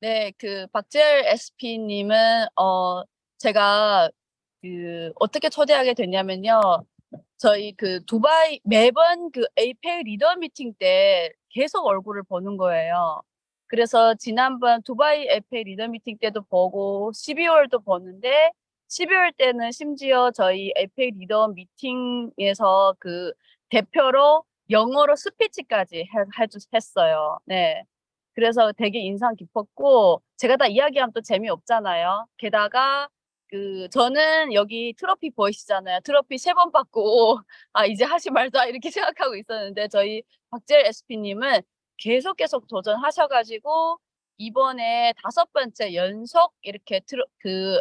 네, 박재열 SP님은 제가 어떻게 초대하게 됐냐면요. 저희 두바이 매번 에이펙 리더 미팅 때 계속 얼굴을 보는 거예요. 그래서 지난번 두바이 에이펙 리더 미팅 때도 보고 12월도 보는데 12월 때는 심지어 저희 에이펙 리더 미팅에서 대표로 영어로 스피치까지 했어요. 네. 그래서 되게 인상 깊었고 제가 다 이야기하면 또 재미없잖아요. 게다가 저는 여기 트로피 보이시잖아요. 트로피 3번 받고 아 이제 하지 말자 이렇게 생각하고 있었는데 저희 박재열 SP님은 계속 도전하셔가지고 이번에 5번째 연속 이렇게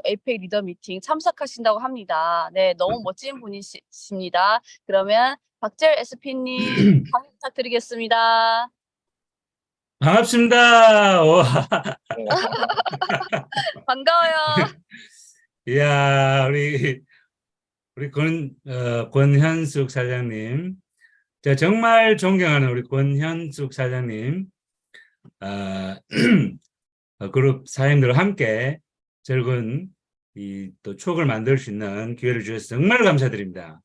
에이펙 리더 미팅 참석하신다고 합니다. 네, 너무 멋진 분이십니다. 그러면 박재열 SP님 강의 부탁드리겠습니다. 반갑습니다. 반가워요. 이야, 우리 권현숙 사장님. 제가 정말 존경하는 우리 권현숙 사장님, 아, 그룹 사장님들과 함께 즐거운 또 추억을 만들 수 있는 기회를 주셔서 정말 감사드립니다.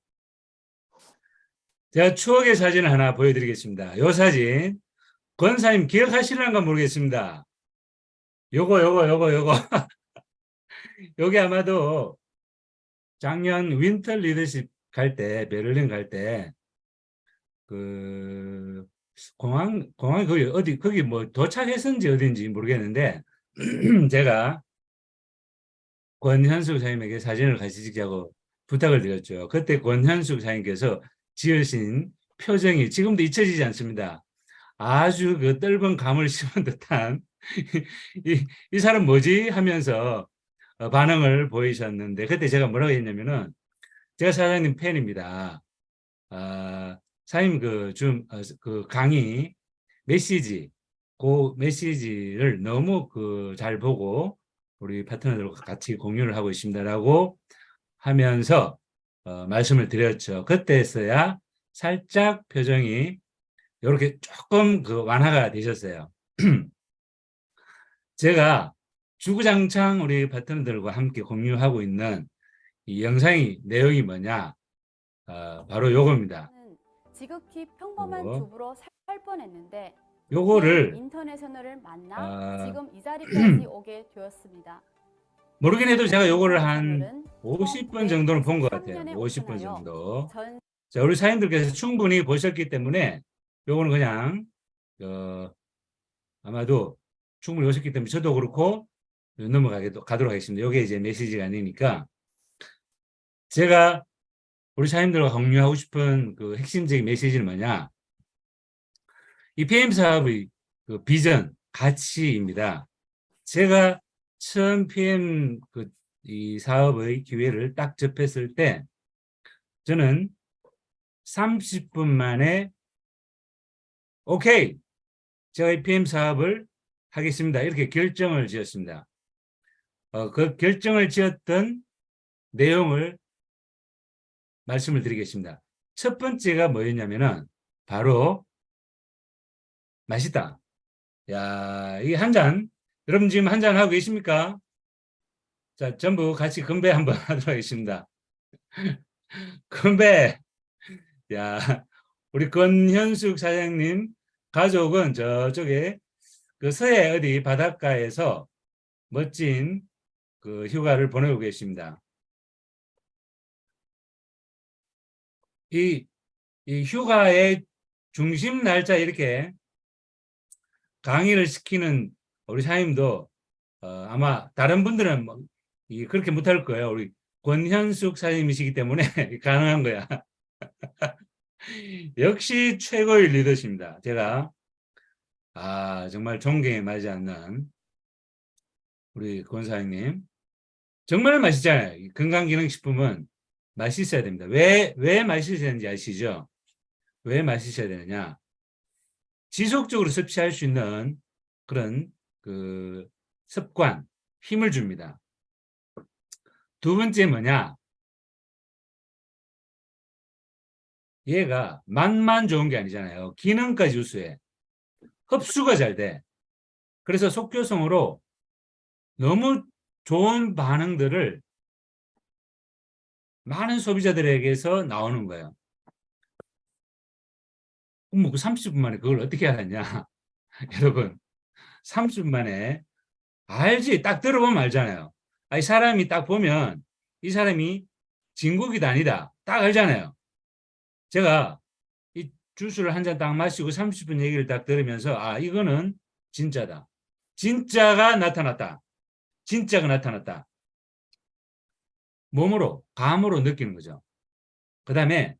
제가 추억의 사진을 하나 보여드리겠습니다. 이 사진, 권사님 기억하시는가 모르겠습니다. 요거. 여기 아마도 작년 윈터 리더십 갈 때, 베를린 갈 때, 공항, 거기 뭐 도착했는지 어딘지 모르겠는데, 제가 권현숙 사장님에게 사진을 같이 찍자고 부탁을 드렸죠. 그때 권현숙 사장님께서 지으신 표정이 지금도 잊혀지지 않습니다. 아주 떫은 감을 심은 듯한, 이 사람 뭐지? 하면서 반응을 보이셨는데, 그때 제가 뭐라고 했냐면은, 제가 사장님 팬입니다. 사장님 강의 메시지, 그 메시지를 너무 잘 보고 우리 파트너들과 같이 공유를 하고 있습니다라고 하면서 말씀을 드렸죠. 그때서야 살짝 표정이 이렇게 조금 완화가 되셨어요. 제가 주구장창 우리 파트너들과 함께 공유하고 있는 이 영상의 내용이 뭐냐? 바로 요겁니다. 지극히 평범한 주부로 살 뻔했는데 요거를 인터내셔널을 만나 지금 이 자리까지 오게 되었습니다. 모르긴 해도 제가 요거를 한 50번 정도는 본 것 같아요. 50번 정도. 자, 우리 사장님들께서 충분히 보셨기 때문에 요거는 그냥 아마도 충분히 보셨기 때문에 저도 그렇고 가도록 하겠습니다. 요게 이제 메시지가 아니니까 제가 우리 사장님들과 공유하고 싶은 핵심적인 메시지는 뭐냐? 이 PM 사업의 비전, 가치입니다. 제가 처음 PM 이 사업의 기회를 딱 접했을 때 저는 30분 만에 오케이, 제가 이 PM 사업을 하겠습니다. 이렇게 결정을 지었습니다. 그 결정을 지었던 내용을 말씀을 드리겠습니다. 첫 번째가 뭐였냐면은 바로 맛있다. 야, 이 한 잔, 여러분 지금 한 잔 하고 계십니까? 자, 전부 같이 건배 한번 하도록 하겠습니다. 건배! 야, 우리 권현숙 사장님 가족은 저쪽에 서해 어디 바닷가에서 멋진 휴가를 보내고 계십니다. 이 휴가의 중심 날짜 이렇게 강의를 시키는 우리 사장님도 아마 다른 분들은 그렇게 못할 거예요. 우리 권현숙 사장님이시기 때문에 가능한 거야. 역시 최고의 리더십니다. 제가 정말 존경에 마지 않는 우리 권 사장님. 정말 맛있잖아요. 건강기능식품은 맛있어야 됩니다. 왜 맛있어야 되는지 아시죠? 왜 맛있어야 되느냐? 지속적으로 섭취할 수 있는 그런 습관, 힘을 줍니다. 두 번째 뭐냐? 얘가 맛만 좋은 게 아니잖아요. 기능까지 우수해. 흡수가 잘 돼. 그래서 속교성으로 너무 좋은 반응들을 많은 소비자들에게서 나오는 거예요. 뭐 30분 만에 그걸 어떻게 알았냐? 여러분, 30분 만에 알지? 딱 들어보면 알잖아요. 이 사람이 딱 보면 이 사람이 진국이다 아니다. 딱 알잖아요. 제가 이 주스를 한 잔 딱 마시고 30분 얘기를 딱 들으면서 이거는 진짜다. 진짜가 나타났다. 진짜가 나타났다. 몸으로, 감으로 느끼는 거죠. 그 다음에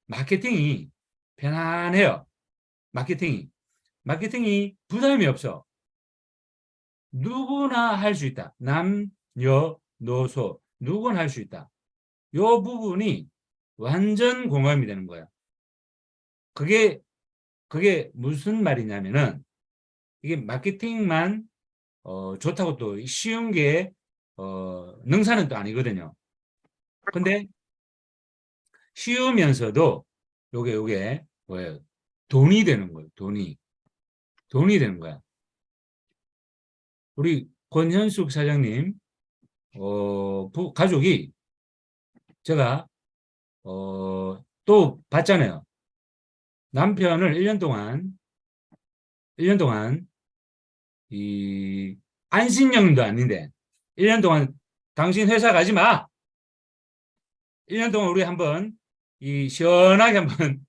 마케팅이 편안해요. 마케팅이 부담이 없어. 누구나 할 수 있다. 남, 여, 노소 누구나 할 수 있다. 이 부분이 완전 공감이 되는 거야. 그게 무슨 말이냐면은 이게 마케팅만 좋다고 또 쉬운 게 능사는 또 아니거든요. 근데 쉬우면서도 요게 뭐예요? 돈이 되는 거예요. 돈이 되는 거야. 우리 권현숙 사장님 가족이 제가 또 봤잖아요. 남편을 1년 동안 이 안신령도 아닌데 1년 동안 당신 회사 가지 마. 1년 동안 우리 한번 시원하게 한번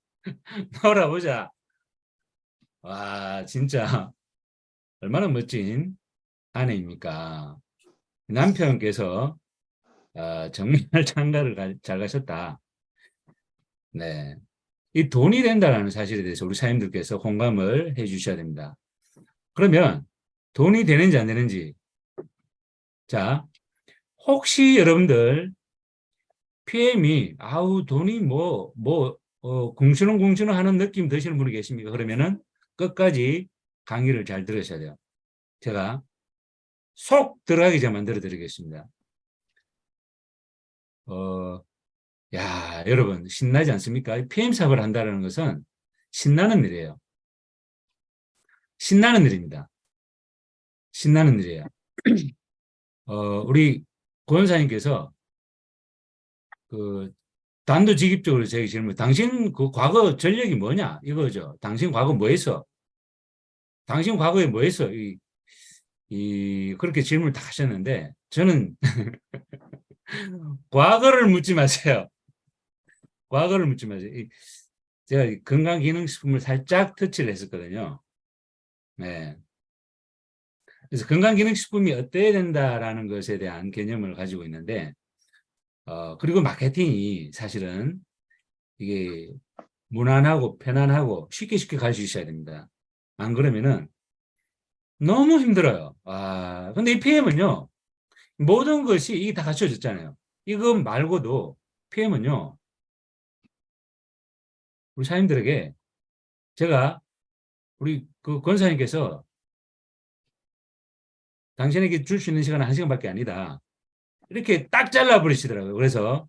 놀아보자. 와, 진짜 얼마나 멋진 아내입니까? 남편께서 정말 장가를 잘 가셨다. 네, 이 돈이 된다는 사실에 대해서 우리 사장님들께서 공감을 해 주셔야 됩니다. 그러면 돈이 되는지 안 되는지, 자, 혹시 여러분들 PM이 돈이 궁시렁궁시렁 하는 느낌 드시는 분이 계십니까? 그러면은 끝까지 강의를 잘 들으셔야 돼요. 제가 속 들어가기 전에 만들어 드리겠습니다. 여러분 신나지 않습니까? PM 사업을 한다는 것은 신나는 일이에요. 신나는 일입니다. 신나는 일이에요. 우리 고원사님께서 단도직입적으로 제게 질문, 당신 그 과거 전력이 뭐냐? 이거죠. 당신 과거 뭐 했어? 당신 과거에 뭐 했어? 그렇게 질문을 다 하셨는데, 저는 과거를 묻지 마세요. 과거를 묻지 마세요. 제가 건강기능식품을 살짝 터치를 했었거든요. 네. 그래서 건강기능식품이 어때야 된다라는 것에 대한 개념을 가지고 있는데, 그리고 마케팅이 사실은 이게 무난하고 편안하고 쉽게 갈 수 있어야 됩니다. 안 그러면은 너무 힘들어요. 근데 이 PM은요, 모든 것이 이게 다 갖춰졌잖아요. 이거 말고도 PM은요, 우리 사장님들에게 제가 우리 그 권사님께서 당신에게 줄 수 있는 시간은 1시간밖에 아니다. 이렇게 딱 잘라버리시더라고요. 그래서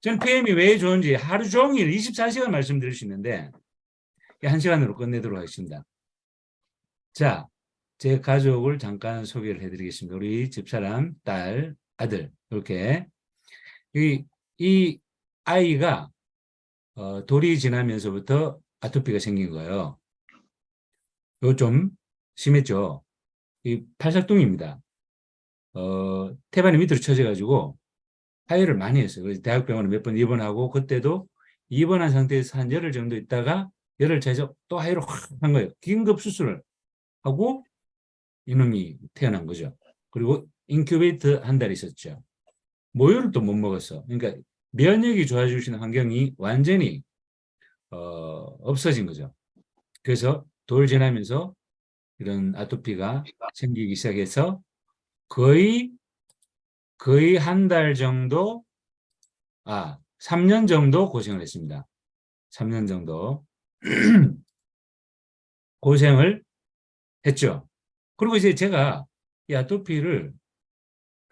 저는 PM이 왜 좋은지 하루 종일 24시간 말씀드릴 수 있는데 1시간으로 끝내도록 하겠습니다. 자, 제 가족을 잠깐 소개를 해드리겠습니다. 우리 집사람, 딸, 아들 이렇게 이 아이가 돌이 지나면서부터 아토피가 생긴 거예요. 이거 좀 심했죠. 이 팔색둥입니다. 태반이 밑으로 쳐져가지고 하혈을 많이 했어요. 그래서 대학병원에 몇 번 입원하고 그때도 입원한 상태에서 한 열흘 정도 있다가 열흘 차에서 또 하혈을 확 한 거예요. 긴급 수술을 하고 이놈이 태어난 거죠. 그리고 인큐베이터 한 달 있었죠. 모유를 또 못 먹었어. 그러니까 면역이 좋아질 수 있는 환경이 완전히 없어진 거죠. 그래서 돌 지나면서 이런 아토피가 생기기 시작해서 거의 한 달 정도, 3년 정도 고생을 했습니다. 3년 정도 고생을 했죠. 그리고 이제 제가 이 아토피를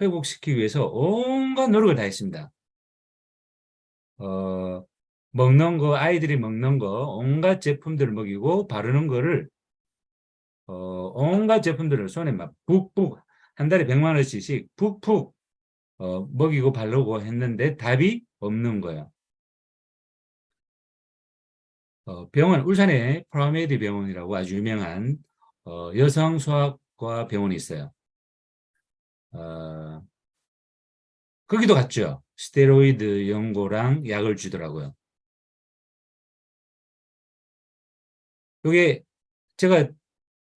회복시키기 위해서 온갖 노력을 다 했습니다. 먹는 거, 아이들이 먹는 거, 온갖 제품들을 먹이고 바르는 거를 온갖 제품들을 손에 막 푹푹 한 달에 100만 원씩씩 푹푹 먹이고 바르고 했는데 답이 없는 거예요. 병원, 울산에 프라메디 병원이라고 아주 유명한 여성 소아과 병원이 있어요. 거기도 갔죠. 스테로이드 연고랑 약을 주더라고요. 이게 제가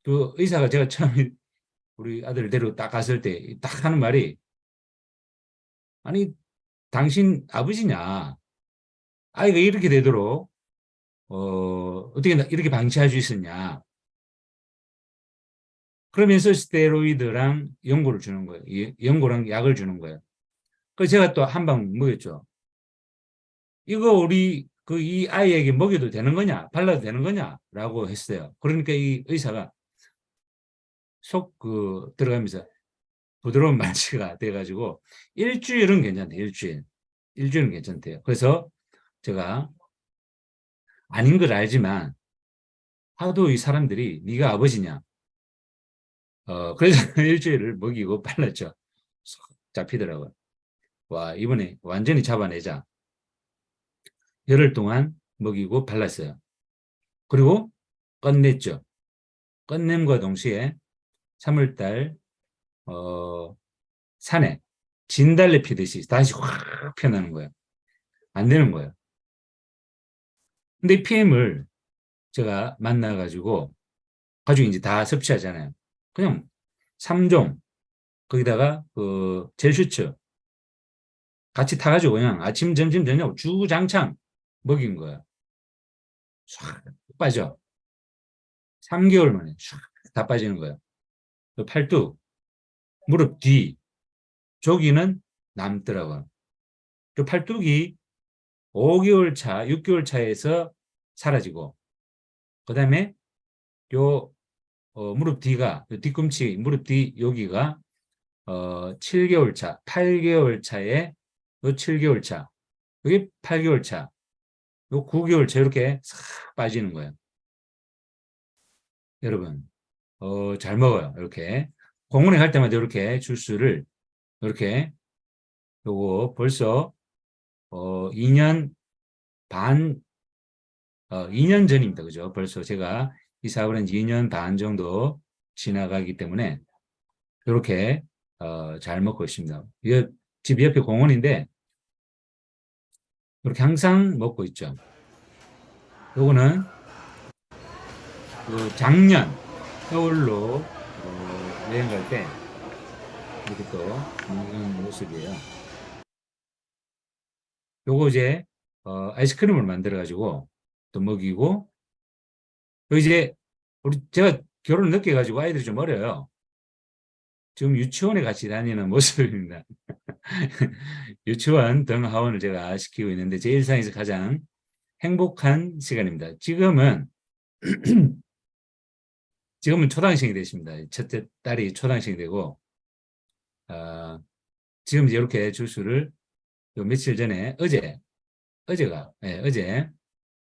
그 의사가 제가 처음에 우리 아들을 데리고 딱 갔을 때 딱 하는 말이, 아니 당신 아버지냐, 아이가 이렇게 되도록 어떻게 이렇게 방치할 수 있었냐. 그러면서 스테로이드랑 연고를 주는 거예요. 연고랑 약을 주는 거예요. 그래서 제가 또 한 방 먹였죠. 이거 우리 이 아이에게 먹여도 되는 거냐, 발라도 되는 거냐라고 했어요. 그러니까 이 의사가 속 들어가면서 부드러운 말씨가 돼가지고 일주일은 괜찮대요. 일주일은 괜찮대요. 그래서 제가 아닌 걸 알지만 하도 이 사람들이 네가 아버지냐, 그래서 일주일을 먹이고 발랐죠. 쏙 잡히더라고요. 와, 이번에 완전히 잡아내자. 열흘 동안 먹이고 발랐어요. 그리고 끝냈죠. 끝냄과 동시에 3월달 산에 진달래 피듯이 다시 확 펴나는 거예요. 안 되는 거예요. 근데 이 PM을 제가 만나가지고 가지고 이제 다 섭취하잖아요. 그냥 3종 거기다가 젤슈츠 같이 타가지고 그냥 아침, 점심, 저녁 주구장창 먹인 거예요. 쫙 빠져. 3개월 만에 쫙 다 빠지는 거예요. 팔뚝, 무릎 뒤, 저기는 남더라고요. 그 팔뚝이 5개월 차, 6개월 차에서 사라지고, 그 다음에 요 무릎 뒤가, 요 뒤꿈치, 무릎 뒤 여기가 7개월 차, 8개월 차에 요 7개월 차, 여기 8개월 차, 요 9개월 차 이렇게 싹 빠지는 거예요. 여러분, 잘 먹어요. 이렇게 공원에 갈 때마다 이렇게 주스를 이렇게 요거 벌써 2년 반, 2년 전입니다. 그죠? 벌써 제가 이 사업을 한 2년 반 정도 지나가기 때문에 이렇게 잘 먹고 있습니다. 집 옆에 공원인데 이렇게 항상 먹고 있죠. 요거는 작년 겨울로 여행 갈 때 이렇게 또 먹는 모습이에요. 요거 이제 아이스크림을 만들어 가지고 또 먹이고, 이제 제가 결혼을 늦게 해가지고 아이들이 좀 어려요. 지금 유치원에 같이 다니는 모습입니다. 유치원 등하원을 제가 시키고 있는데 제 일상에서 가장 행복한 시간입니다. 지금은 초등학생이 됐습니다. 첫째 딸이 초등학생이 되고, 지금 이제 이렇게 주스를 며칠 전에 어제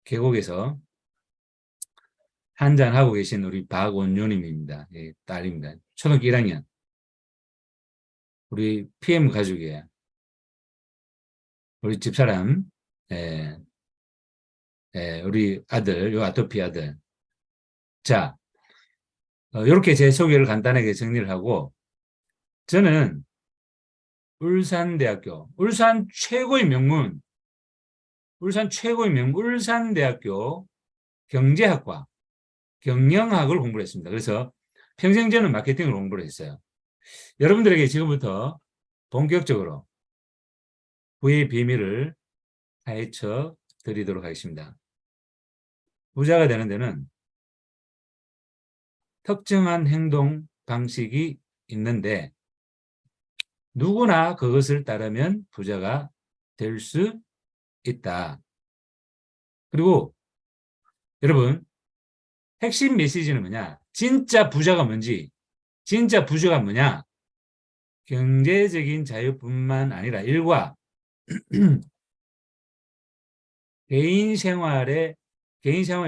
계곡에서 한잔 하고 계신 우리 박원효님입니다. 예, 딸입니다. 초등학교 1학년. 우리 PM 가족이에요. 우리 집사람, 예, 우리 아들, 요 아토피 아들. 자, 이렇게 제 소개를 간단하게 정리를 하고, 저는 울산대학교, 울산 최고의 명문, 울산대학교 경제학과, 경영학을 공부를 했습니다. 그래서 평생 저는 마케팅을 공부를 했어요. 여러분들에게 지금부터 본격적으로 부의 비밀을 파헤쳐 드리도록 하겠습니다. 부자가 되는 데는 특정한 행동 방식이 있는데 누구나 그것을 따르면 부자가 될 수 있다. 그리고 여러분, 핵심 메시지는 뭐냐? 진짜 부자가 뭔지, 진짜 부자가 뭐냐? 경제적인 자유뿐만 아니라 일과 개인 생활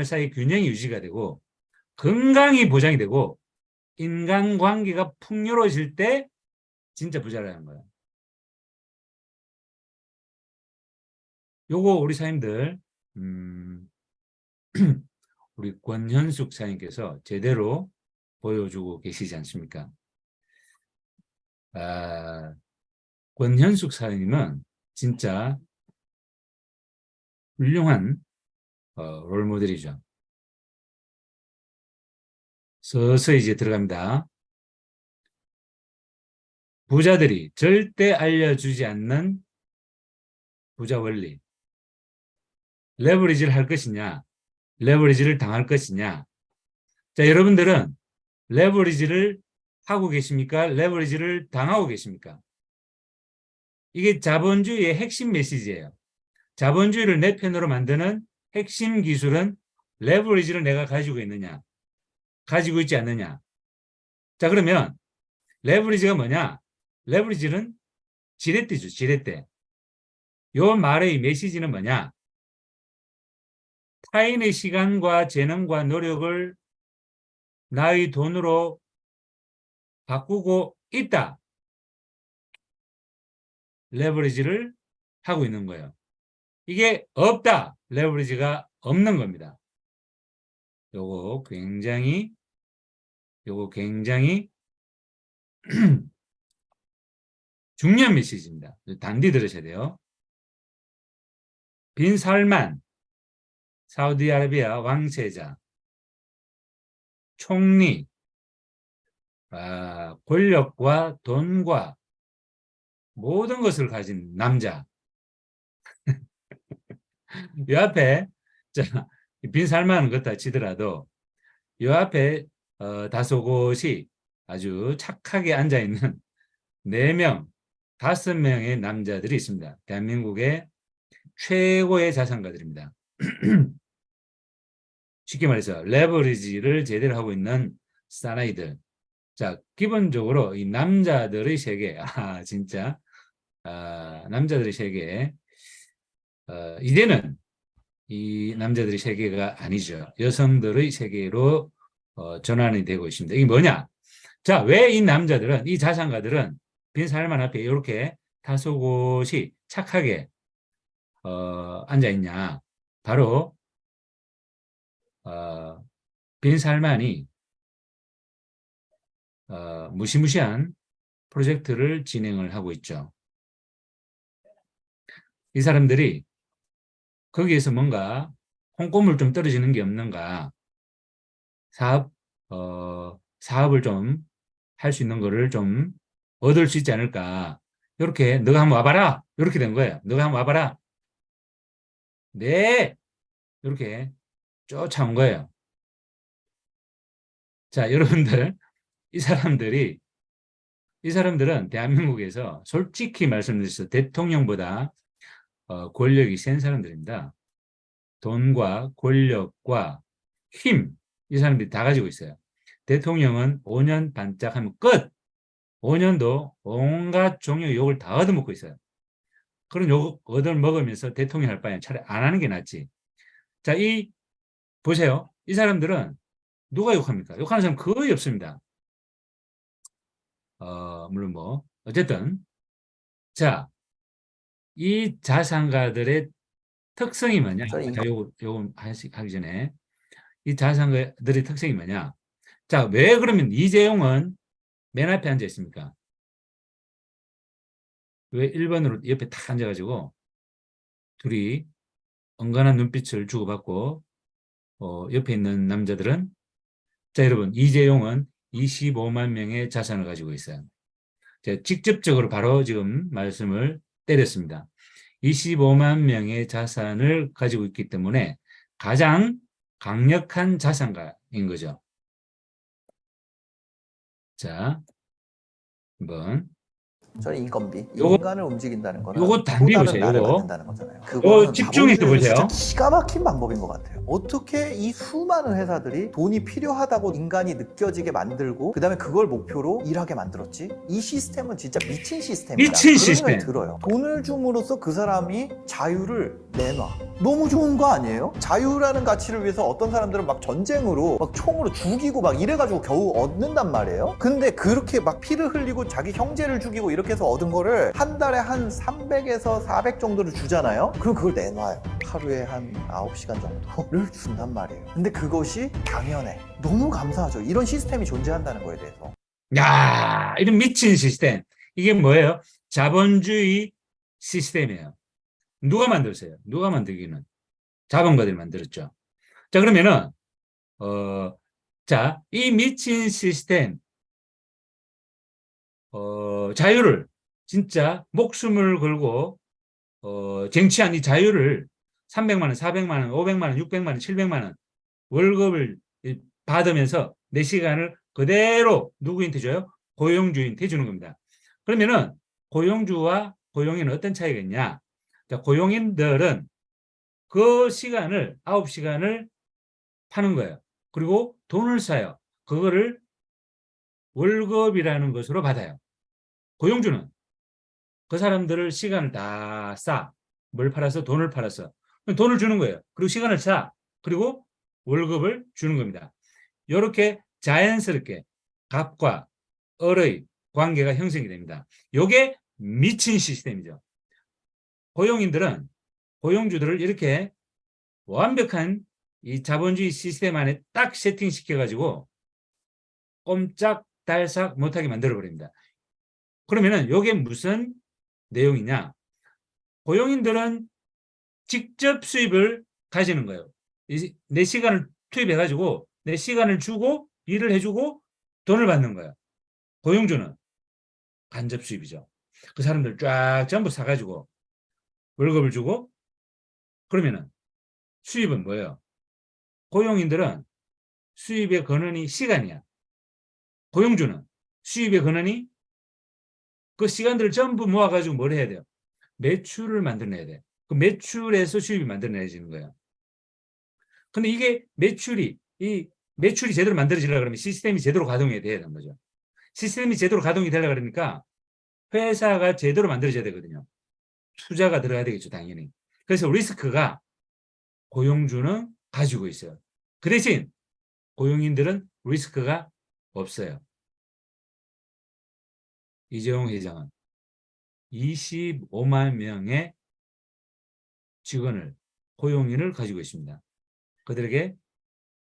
사이 균형이 유지가 되고 건강이 보장이 되고 인간관계가 풍요로워질 때 진짜 부자라는 거예요. 요거 우리 사장님들 우리 권현숙 사장님께서 제대로 보여주고 계시지 않습니까? 권현숙 사장님은 진짜 훌륭한 롤모델이죠. 서서히 이제 들어갑니다. 부자들이 절대 알려주지 않는 부자 원리. 레버리지를 할 것이냐, 레버리지를 당할 것이냐. 자, 여러분들은 레버리지를 하고 계십니까? 레버리지를 당하고 계십니까? 이게 자본주의의 핵심 메시지예요. 자본주의를 내 편으로 만드는 핵심 기술은 레버리지를 내가 가지고 있느냐, 가지고 있지 않느냐. 자, 그러면 레버리지가 뭐냐? 레버리지는 지렛대죠, 지렛대. 요 말의 메시지는 뭐냐? 타인의 시간과 재능과 노력을 나의 돈으로 바꾸고 있다. 레버리지를 하고 있는 거예요. 이게 없다. 레버리지가 없는 겁니다. 요거 굉장히 중요한 메시지입니다. 단디 들으셔야 돼요. 빈 살만 사우디아라비아 왕세자, 총리, 권력과 돈과 모든 것을 가진 남자. 이 앞에 빈 살만한 것 다 치더라도 이 앞에 다소곳이 아주 착하게 앉아있는 4명, 5명의 남자들이 있습니다. 대한민국의 최고의 자산가들입니다. 쉽게 말해서 레버리지를 제대로 하고 있는 사나이들. 자, 기본적으로 이 남자들의 세계, 진짜 남자들의 세계, 이제는 이 남자들의 세계가 아니죠. 여성들의 세계로 전환이 되고 있습니다. 이게 뭐냐? 자, 왜 이 남자들은, 이 자산가들은 빈 살만 앞에 이렇게 다소곳이 착하게 앉아있냐? 바로 빈 살만이 무시무시한 프로젝트를 진행을 하고 있죠. 이 사람들이 거기에서 뭔가 콩고물 좀 떨어지는 게 없는가, 사업을 좀 할 수 있는 거를 좀 얻을 수 있지 않을까. 이렇게 너가 한번 와봐라. 이렇게 된 거예요. 너가 한번 와봐라. 네. 이렇게 쫓아온 거예요. 자, 여러분들, 이 사람들은 대한민국에서 솔직히 말씀드려서 대통령보다 권력이 센 사람들입니다. 돈과 권력과 힘, 이 사람들이 다 가지고 있어요. 대통령은 5년 반짝하면 끝! 5년도 온갖 종류의 욕을 다 얻어먹고 있어요. 그런 욕 얻어먹으면서 대통령 할 바에 차라리 안 하는 게 낫지. 자, 보세요. 이 사람들은 누가 욕합니까? 욕하는 사람 거의 없습니다. 물론 어쨌든. 자, 이 자산가들의 특성이 뭐냐? 자, 요거 하기 전에. 이 자산가들의 특성이 뭐냐? 자, 왜 그러면 이재용은 맨 앞에 앉아 있습니까? 왜 1번으로 옆에 딱 앉아가지고 둘이 언짢은 눈빛을 주고받고 옆에 있는 남자들은, 자, 여러분, 이재용은 25만 명의 자산을 가지고 있어요. 제가 직접적으로 바로 지금 말씀을 때렸습니다. 25만 명의 자산을 가지고 있기 때문에 가장 강력한 자산가인 거죠. 자, 한번 저는 인건비, 요거- 인간을 움직인다는 거는 요거 또 단비 다른 보세요, 나를 요거. 만든다는 거잖아요. 그거는 집중해서 자본주의에서 보세요. 진짜 기가 막힌 방법인 것 같아요. 어떻게 이 수많은 회사들이 돈이 필요하다고 인간이 느껴지게 만들고 그 다음에 그걸 목표로 일하게 만들었지? 이 시스템은 진짜 미친 시스템이다. 미친 그런 시스템. 생각이 들어요. 돈을 줌으로써 그 사람이 자유를 내놔. 너무 좋은 거 아니에요? 자유라는 가치를 위해서 어떤 사람들은 막 전쟁으로 막 총으로 죽이고 막 이래가지고 겨우 얻는단 말이에요. 근데 그렇게 막 피를 흘리고 자기 형제를 죽이고 이렇게 해서 얻은 거를 한 달에 한 300에서 400 정도를 주잖아요. 그럼 그걸 내놔요. 하루에 한 9시간 정도를 준단 말이에요. 근데 그것이 당연해. 너무 감사하죠. 이런 시스템이 존재한다는 거에 대해서. 야, 이런 미친 시스템. 이게 뭐예요? 자본주의 시스템이에요. 누가 만들었어요? 누가 만들기는? 자본가들이 만들었죠. 자, 그러면은, 자, 이 미친 시스템, 자유를, 진짜 목숨을 걸고, 쟁취한 이 자유를 300만 원, 400만 원, 500만 원, 600만 원, 700만 원 월급을 받으면서 내 시간을 그대로 누구한테 줘요? 고용주한테 주는 겁니다. 그러면은 고용주와 고용인은 어떤 차이가 있냐? 자, 고용인들은 그 시간을 9시간을 파는 거예요. 그리고 돈을 써요. 그거를 월급이라는 것으로 받아요. 고용주는 그 사람들을 시간을 다 싸. 뭘 팔아서? 돈을 팔아서. 돈을 주는 거예요. 그리고 시간을 싸. 그리고 월급을 주는 겁니다. 이렇게 자연스럽게 갑과 을의 관계가 형성이 됩니다. 이게 미친 시스템이죠. 고용인들은 고용주들을 이렇게 완벽한 이 자본주의 시스템 안에 딱 세팅시켜가지고 꼼짝달싹 못하게 만들어버립니다. 그러면은 이게 무슨 내용이냐? 고용인들은 직접 수입을 가지는 거예요. 내 시간을 투입해가지고 내 시간을 주고 일을 해주고 돈을 받는 거예요. 고용주는 간접 수입이죠. 그 사람들 쫙 전부 사가지고 월급을 주고 그러면은 수입은 뭐예요? 고용인들은 수입의 근원이 시간이야. 고용주는 수입의 근원이 그 시간들을 전부 모아가지고 뭘 해야 돼요? 매출을 만들어내야 돼. 그 매출에서 수입이 만들어내지는 거예요. 근데 이게 매출이 제대로 만들어지려고 그러면 시스템이 제대로 가동이 돼야 되는 거죠. 시스템이 제대로 가동이 되려고 그러니까 회사가 제대로 만들어져야 되거든요. 투자가 들어가야 되겠죠, 당연히. 그래서 리스크가 고용주는 가지고 있어요. 그 대신 고용인들은 리스크가 없어요. 이재용 회장은 25만 명의 직원을, 고용인을 가지고 있습니다. 그들에게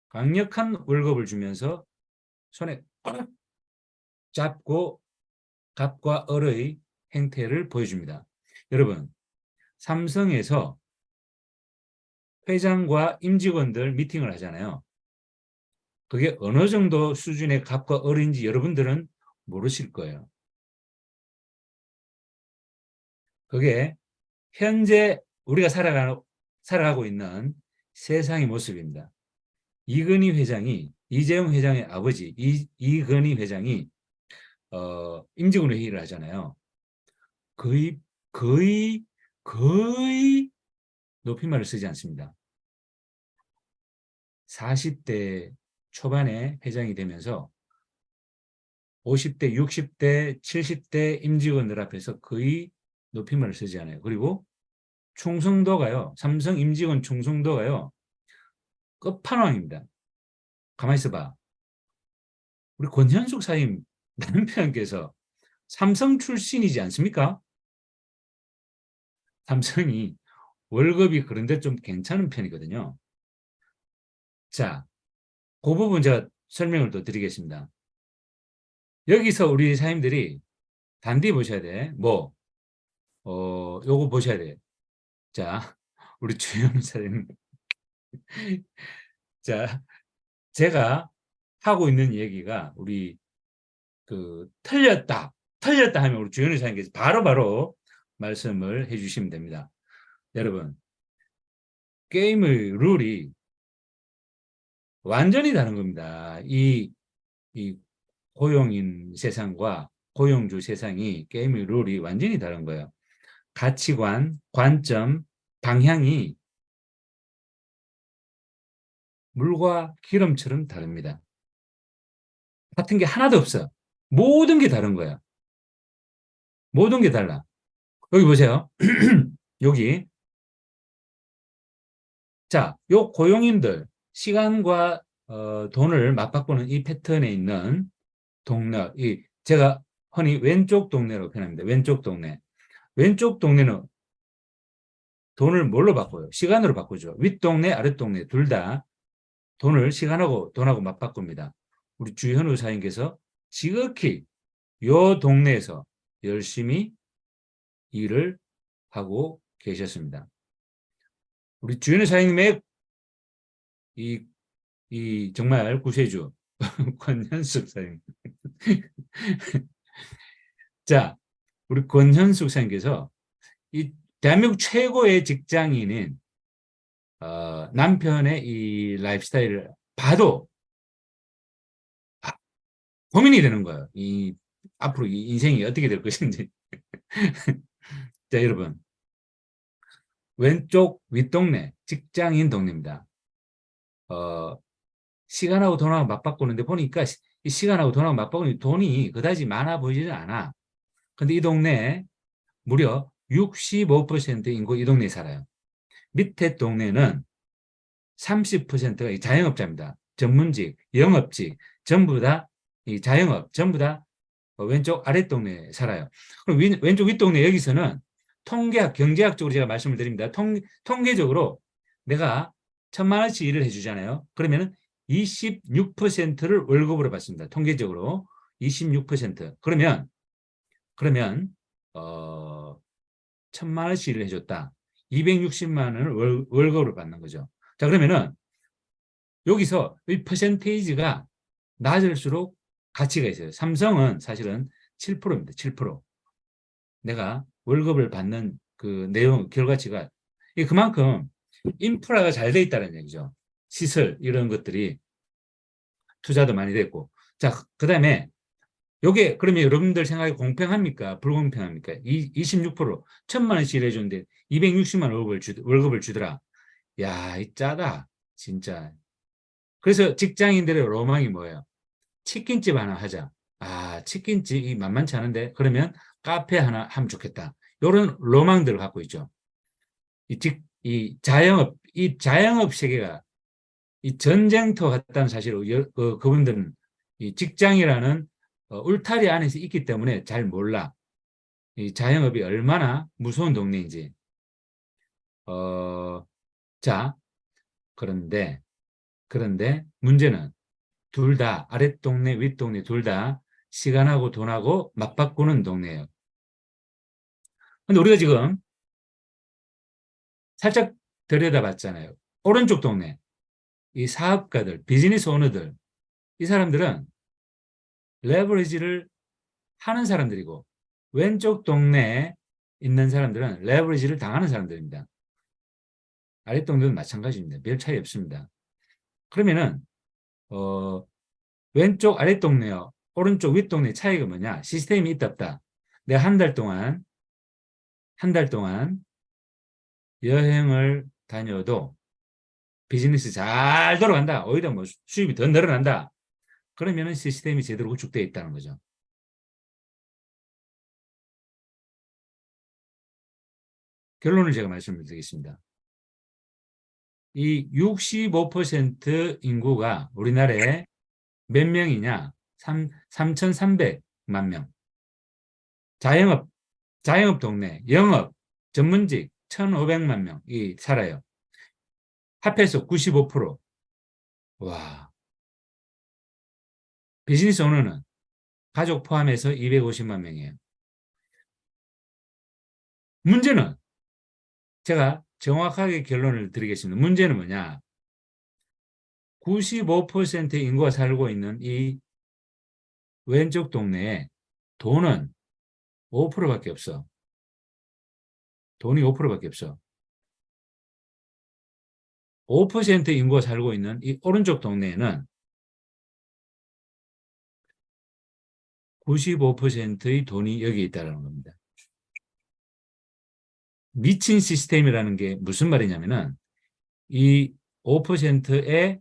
강력한 월급을 주면서 손에 꽉 잡고 갑과 을의 행태를 보여줍니다. 여러분, 삼성에서 회장과 임직원들 미팅을 하잖아요. 그게 어느 정도 수준의 갑과 을인지 여러분들은 모르실 거예요. 그게 현재 우리가 살아가고 있는 세상의 모습입니다. 이재용 회장의 아버지 이건희 회장이 임직원 회의를 하잖아요. 거의 높임말을 쓰지 않습니다. 40대 초반에 회장이 되면서 50대, 60대, 70대 임직원들 앞에서 거의 높임말을 쓰지 않아요. 그리고 충성도가요. 삼성 임직원 충성도가요. 끝판왕입니다. 가만히 있어봐. 우리 권현숙 사임 남편께서 삼성 출신이지 않습니까? 삼성이 월급이 그런데 좀 괜찮은 편이거든요. 자, 그 부분 제가 설명을 또 드리겠습니다. 여기서 우리 사임들이 단디 보셔야 돼. 요거 보셔야 돼. 자, 우리 주현 사장님. 자, 제가 하고 있는 얘기가 우리 틀렸다 하면 우리 주현 사장님께서 바로바로 말씀을 해주시면 됩니다. 여러분, 게임의 룰이 완전히 다른 겁니다. 이 고용인 세상과 고용주 세상이 게임의 룰이 완전히 다른 거예요. 가치관, 관점, 방향이 물과 기름처럼 다릅니다. 같은 게 하나도 없어. 모든 게 다른 거야. 모든 게 달라. 여기 보세요. 여기. 자, 요 고용인들, 시간과 돈을 맞바꾸는 이 패턴에 있는 동네, 제가 흔히 왼쪽 동네로 표현합니다. 왼쪽 동네. 왼쪽 동네는 돈을 뭘로 바꿔요? 시간으로 바꾸죠. 윗동네, 아랫동네 둘 다 돈을 시간하고 돈하고 맞바꿉니다. 우리 주현우 사장님께서 지극히 요 동네에서 열심히 일을 하고 계셨습니다. 우리 주현우 사장님의 이 정말 구세주 권현숙 사장님. 자, 우리 권현숙 사장님께서 이 대한민국 최고의 직장인인 남편의 이 라이프스타일을 봐도 고민이 되는 거예요. 앞으로 이 인생이 어떻게 될 것인지. 자, 여러분. 왼쪽 윗동네, 직장인 동네입니다. 시간하고 돈하고 맞바꾸는데 보니까 이 시간하고 돈하고 맞바꾸는 돈이 그다지 많아 보이지는 않아. 근데 이 동네에 무려 65% 인구 이 동네에 살아요. 밑에 동네는 30%가 자영업자입니다. 전문직, 영업직, 전부 다 이 자영업, 전부 다 왼쪽 아랫 동네에 살아요. 그럼 왼쪽 윗동네 여기서는 통계학, 경제학적으로 제가 말씀을 드립니다. 통계적으로 내가 1,000만 원씩 일을 해주잖아요. 그러면 26%를 월급으로 받습니다. 통계적으로 26%. 그러면 1,000만 원씩 일을 해줬다. 260만 원을 월급으로 받는 거죠. 자, 그러면은 여기서 이 퍼센테이지가 낮을수록 가치가 있어요. 삼성은 사실은 7%입니다. 7%. 내가 월급을 받는 그 내용, 결과치가 그만큼 인프라가 잘 돼 있다는 얘기죠. 시설 이런 것들이 투자도 많이 됐고. 자, 그다음에 요게 그러면 여러분들 생각에 공평합니까? 불공평합니까? 26% 1,000만 원씩 일해주는데 260만 월급을 주더라. 야, 이 짜다. 진짜. 그래서 직장인들의 로망이 뭐예요? 치킨집 하나 하자. 아, 치킨집 이 만만치 않은데 그러면 카페 하나 하면 좋겠다. 이런 로망들을 갖고 있죠. 이 자영업 세계가 이 전쟁터 같다는 사실을 그분들은 이 직장이라는 울타리 안에서 있기 때문에 잘 몰라. 이 자영업이 얼마나 무서운 동네인지. 자, 그런데 문제는 둘 다 아랫동네, 윗동네 둘 다 시간하고 돈하고 맞바꾸는 동네예요. 근데 우리가 지금 살짝 들여다봤잖아요. 오른쪽 동네, 이 사업가들, 비즈니스 오너들, 이 사람들은 레버리지를 하는 사람들이고 왼쪽 동네에 있는 사람들은 레버리지를 당하는 사람들입니다. 아랫동네는 마찬가지입니다. 별 차이 없습니다. 그러면은 왼쪽 아랫동네와 오른쪽 윗동네 차이가 뭐냐? 시스템이 있다 없다. 내가 한 달 동안 여행을 다녀도 비즈니스 잘 돌아간다. 오히려 뭐 수입이 더 늘어난다. 그러면은 시스템이 제대로 구축되어 있다는 거죠. 결론을 제가 말씀을 드리겠습니다. 이 65% 인구가 우리나라에 몇 명이냐? 3,300만 명. 자영업 동네, 영업, 전문직 1,500만 명이 살아요. 합해서 95%. 와. 비즈니스 오너는 가족 포함해서 250만 명이에요. 문제는 제가 정확하게 결론을 드리겠습니다. 문제는 뭐냐? 95% 인구가 살고 있는 이 왼쪽 동네에 돈은 5%밖에 없어. 돈이 5%밖에 없어. 5% 인구가 살고 있는 이 오른쪽 동네에는 95%의 돈이 여기 있다는 겁니다. 미친 시스템이라는 게 무슨 말이냐면은 이 5%의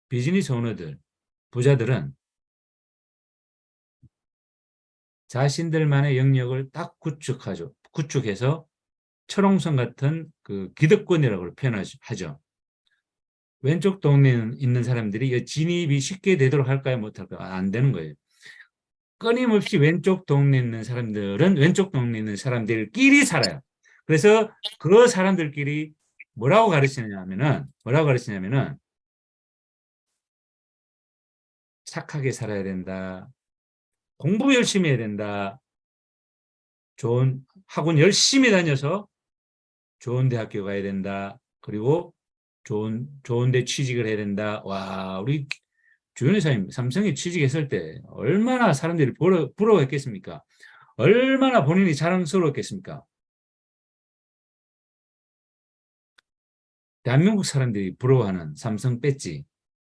비즈니스 오너들, 부자들은 자신들만의 영역을 딱 구축해서 철옹성 같은 그 기득권이라고 표현하죠. 왼쪽 동네에 있는 사람들이 진입이 쉽게 되도록 할까요? 못할까요? 안 되는 거예요. 끊임없이 왼쪽 동네에 있는 사람들은 왼쪽 동네에 있는 사람들끼리 살아요. 그래서 그 사람들끼리 뭐라고 가르치냐면은 착하게 살아야 된다. 공부 열심히 해야 된다. 좋은 학원 열심히 다녀서 좋은 대학교 가야 된다. 그리고 좋은 데 취직을 해야 된다. 와, 우리 주연 회사님 삼성에 취직했을 때 얼마나 사람들이 부러워했겠습니까? 얼마나 본인이 자랑스러웠겠습니까? 대한민국 사람들이 부러워하는 삼성 배지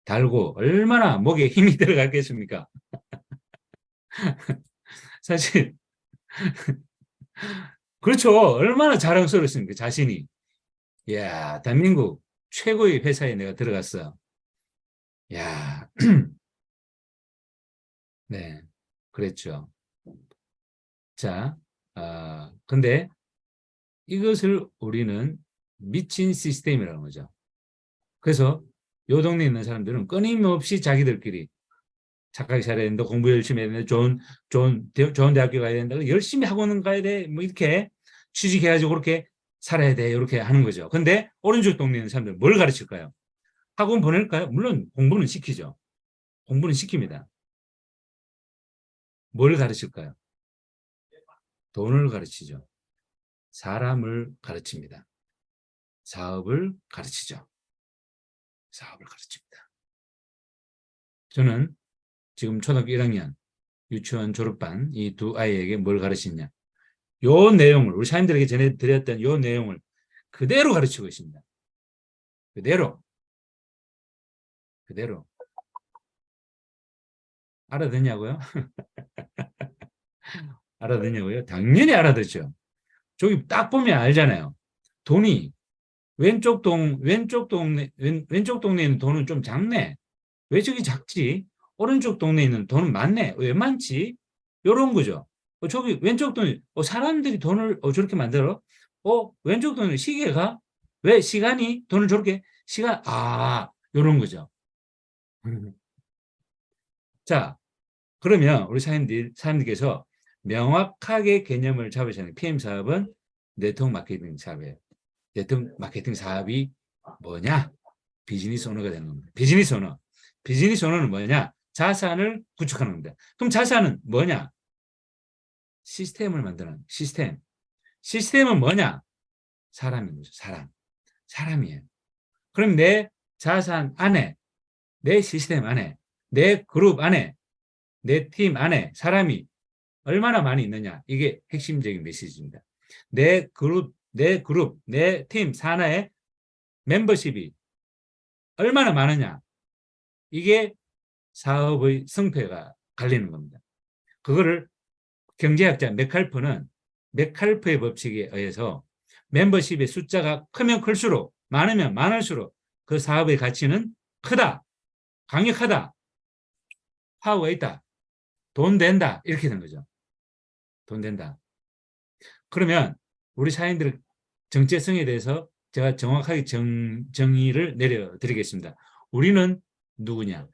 달고 얼마나 목에 힘이 들어갔겠습니까? 사실 그렇죠. 얼마나 자랑스러웠습니까? 자신이. 이야, 대한민국 최고의 회사에 내가 들어갔어. 야, 네, 그랬죠. 자, 근데 이것을 우리는 미친 시스템이라는 거죠. 그래서 요 동네에 있는 사람들은 끊임없이 자기들끼리 착하게 살아야 된다, 공부 열심히 해야 된다, 좋은 대학교 가야 된다, 열심히 학원 가야 돼, 뭐 이렇게 취직해가지고 그렇게 살아야 돼, 이렇게 하는 거죠. 근데 오른쪽 동네에 있는 사람들은 뭘 가르칠까요? 학원 보낼까요? 물론 공부는 시키죠. 공부는 시킵니다. 뭘 가르칠까요? 돈을 가르치죠. 사람을 가르칩니다. 사업을 가르치죠. 사업을 가르칩니다. 저는 지금 초등학교 1학년 유치원 졸업반 이 두 아이에게 뭘 가르치냐. 요 내용을 우리 사람들에게 전해드렸던 요 내용을 그대로 가르치고 있습니다. 그대로. 알아듣냐고요? 알아듣냐고요? 당연히 알아듣죠. 저기 딱 보면 알잖아요. 돈이 왼쪽 동네에 있는 돈은 좀 작네. 왜 저기 작지? 오른쪽 동네에 있는 돈은 많네. 왜 많지? 요런 거죠. 저기 왼쪽 돈이 사람들이 돈을 저렇게 만들어? 왼쪽 돈은 시계가 왜 시간이 돈을 저렇게 요런 거죠. 자, 그러면 우리 사장님께서 명확하게 개념을 잡으셔야 돼요. PM 사업은 네트워크 마케팅 사업이에요. 네트워크 마케팅 사업이 뭐냐? 비즈니스 오너가 되는 겁니다. 비즈니스 오너는 뭐냐? 자산을 구축하는 겁니다. 그럼 자산은 뭐냐? 시스템을 만드는 시스템. 시스템은 뭐냐? 사람인 거죠. 사람이에요. 그럼 내 자산 안에, 내 시스템 안에, 내 그룹 안에, 내 팀 안에 사람이 얼마나 많이 있느냐. 이게 핵심적인 메시지입니다. 내 그룹, 내 팀 산하의 멤버십이 얼마나 많으냐. 이게 사업의 성패가 갈리는 겁니다. 그거를 경제학자 메칼프의 법칙에 의해서 멤버십의 숫자가 크면 클수록 많으면 많을수록 그 사업의 가치는 크다, 강력하다, 파워가 있다, 돈 된다 이렇게 된 거죠. 돈 된다. 그러면 우리 사회인들의 정체성에 대해서 제가 정확하게 정의를 내려드리겠습니다. 우리는 누구냐?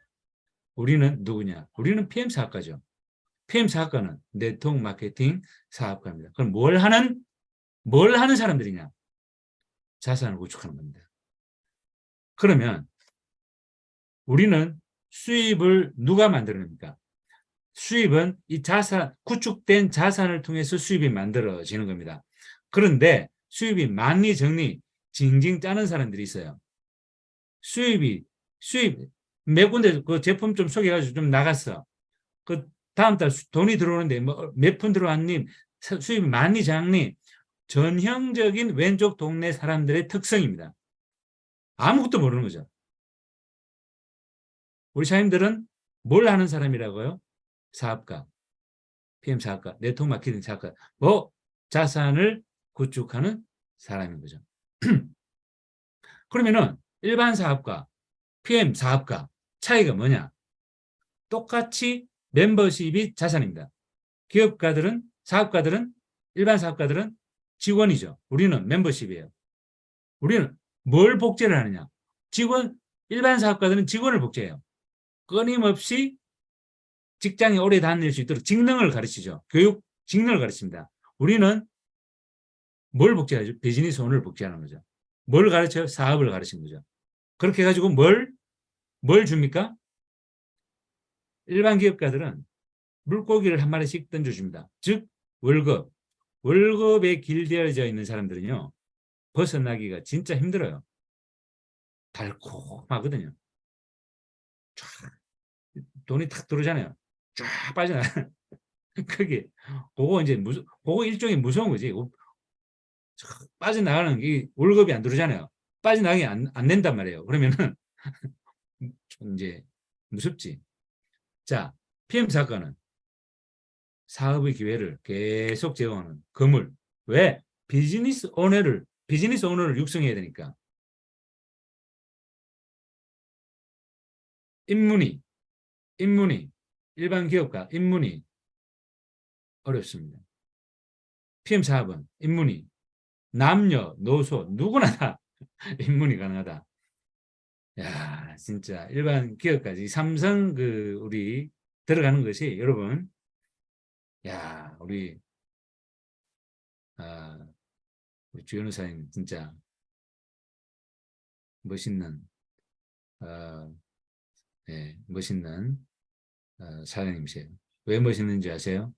우리는 PM 사업가죠. PM 사업가는 네트워크 마케팅 사업가입니다. 그럼 뭘 하는 사람들이냐? 자산을 구축하는 겁니다. 그러면 우리는 수입을 누가 만들어냅니까? 수입은 이 구축된 자산을 통해서 수입이 만들어지는 겁니다. 그런데 수입이 많니 적니 징징 짜는 사람들이 있어요. 수입 몇 군데 그 제품 좀 소개해가지고 좀 나갔어. 그 다음 달 돈이 들어오는데 몇 푼 들어왔니? 수입이 많니 작니? 전형적인 왼쪽 동네 사람들의 특성입니다. 아무것도 모르는 거죠. 우리 사장님들은 뭘 하는 사람이라고요? 사업가. PM 사업가, 네트워크 마케팅 사업가, 뭐 자산을 구축하는 사람인 거죠. 그러면은 일반 사업가, PM 사업가 차이가 뭐냐? 똑같이 멤버십이 자산입니다. 기업가들은, 사업가들은, 일반 사업가들은 직원이죠. 우리는 멤버십이에요. 우리는 뭘 복제를 하느냐? 일반 사업가들은 직원을 복제해요. 끊임없이 직장에 오래 다닐 수 있도록 직능을 가르치죠. 교육 직능을 가르칩니다. 우리는 뭘 복제하죠? 비즈니스 오너를 복제하는 거죠. 뭘 가르쳐요? 사업을 가르치는 거죠. 그렇게 해가지고 뭘 줍니까? 일반 기업가들은 물고기를 한 마리씩 던져줍니다. 즉 월급. 월급에 길들여져 있는 사람들은요. 벗어나기가 진짜 힘들어요. 달콤하거든요. 쫙 돈이 탁 들어오잖아요. 쫙 빠져나. 그게 그거 이제 그거 일종의 무서운 거지. 빠져나가는 게 월급이 안 들어오잖아요. 빠져나가게 안 낸단 말이에요. 그러면은 좀 이제 무섭지. 자, PM 사건은 사업의 기회를 계속 제공하는 건물. 왜? 비즈니스 오너를 육성해야 되니까. 입문이 일반 기업가 입문이 어렵습니다. PM 사업은 입문이 남녀, 노소 누구나 다 입문이 가능하다. 야, 진짜 일반 기업까지 삼성 우리 들어가는 것이 여러분, 야, 우리 주연우사님 진짜 멋있는 멋있는 사장님이세요. 왜 멋있는지 아세요?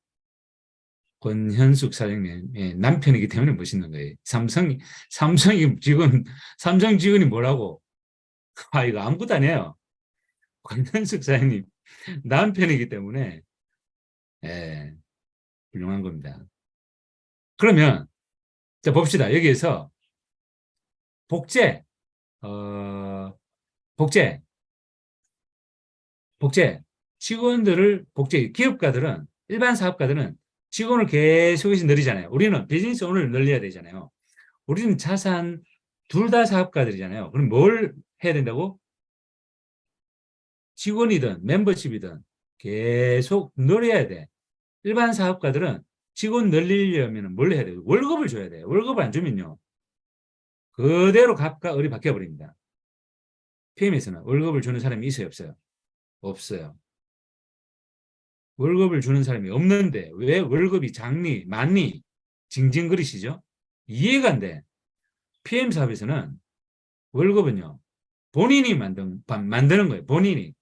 권현숙 사장님의 남편이기 때문에 멋있는 거예요. 삼성 직원이 뭐라고? 이거 아무것도 아니에요. 권현숙 사장님 남편이기 때문에 훌륭한 겁니다. 그러면 자 봅시다. 여기에서 복제 직원들을 기업가들은 일반 사업가들은 직원을 계속해서 늘리잖아요. 우리는 비즈니스 오너를 늘려야 되잖아요. 우리는 자산 둘 다 사업가들이잖아요. 그럼 뭘 해야 된다고? 직원이든 멤버십이든 계속 늘려야 돼. 일반 사업가들은 직원 늘리려면 뭘 해야 돼요? 월급을 줘야 돼요. 월급을 안 주면요. 그대로 값과 을이 바뀌어버립니다. PM에서는 월급을 주는 사람이 있어요? 없어요? 없어요. 월급을 주는 사람이 없는데 왜 월급이 작니, 많니, 징징거리시죠? 이해가 안 돼. PM 사업에서는 월급은요. 본인이 만드는 거예요. 본인이.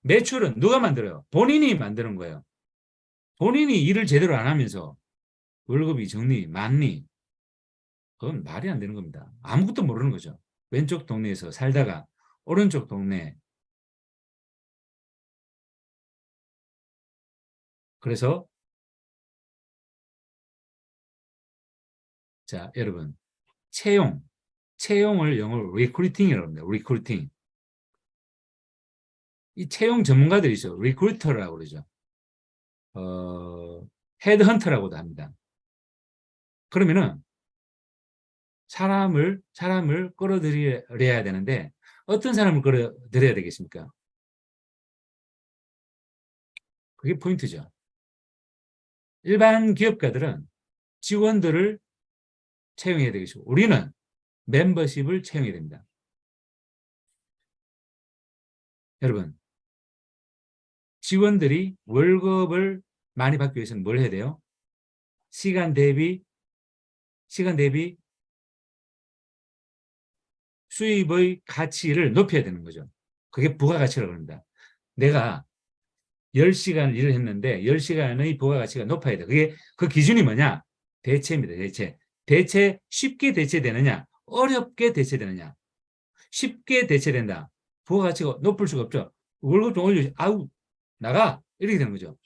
매출은 누가 만들어요? 본인이 만드는 거예요. 본인이 일을 제대로 안 하면서 월급이 적니, 많니? 그건 말이 안 되는 겁니다. 아무것도 모르는 거죠. 왼쪽 동네에서 살다가 오른쪽 동네. 그래서 자, 여러분. 채용을 영어로 리크루팅이라고 합니다. 리크루팅. 이 채용 전문가들이 있어요. 리크루터라고 그러죠. 헤드헌터라고도 합니다. 그러면은 사람을 끌어들여야 되는데 어떤 사람을 끌어들여야 되겠습니까? 그게 포인트죠. 일반 기업가들은 직원들을 채용해야 되겠죠. 우리는 멤버십을 채용해야 됩니다. 여러분, 직원들이 월급을 많이 받기 위해서는 뭘 해야 돼요? 시간 대비 수입의 가치를 높여야 되는 거죠. 그게 부가가치라고 합니다. 내가 10시간 일을 했는데 10시간의 부가가치가 높아야 돼. 그 기준이 뭐냐? 대체입니다. 대체 쉽게 대체되느냐? 어렵게 대체되느냐? 쉽게 대체된다. 부가가치가 높을 수가 없죠. 월급 좀 올려주지. 아우 나가 이렇게 되는 거죠.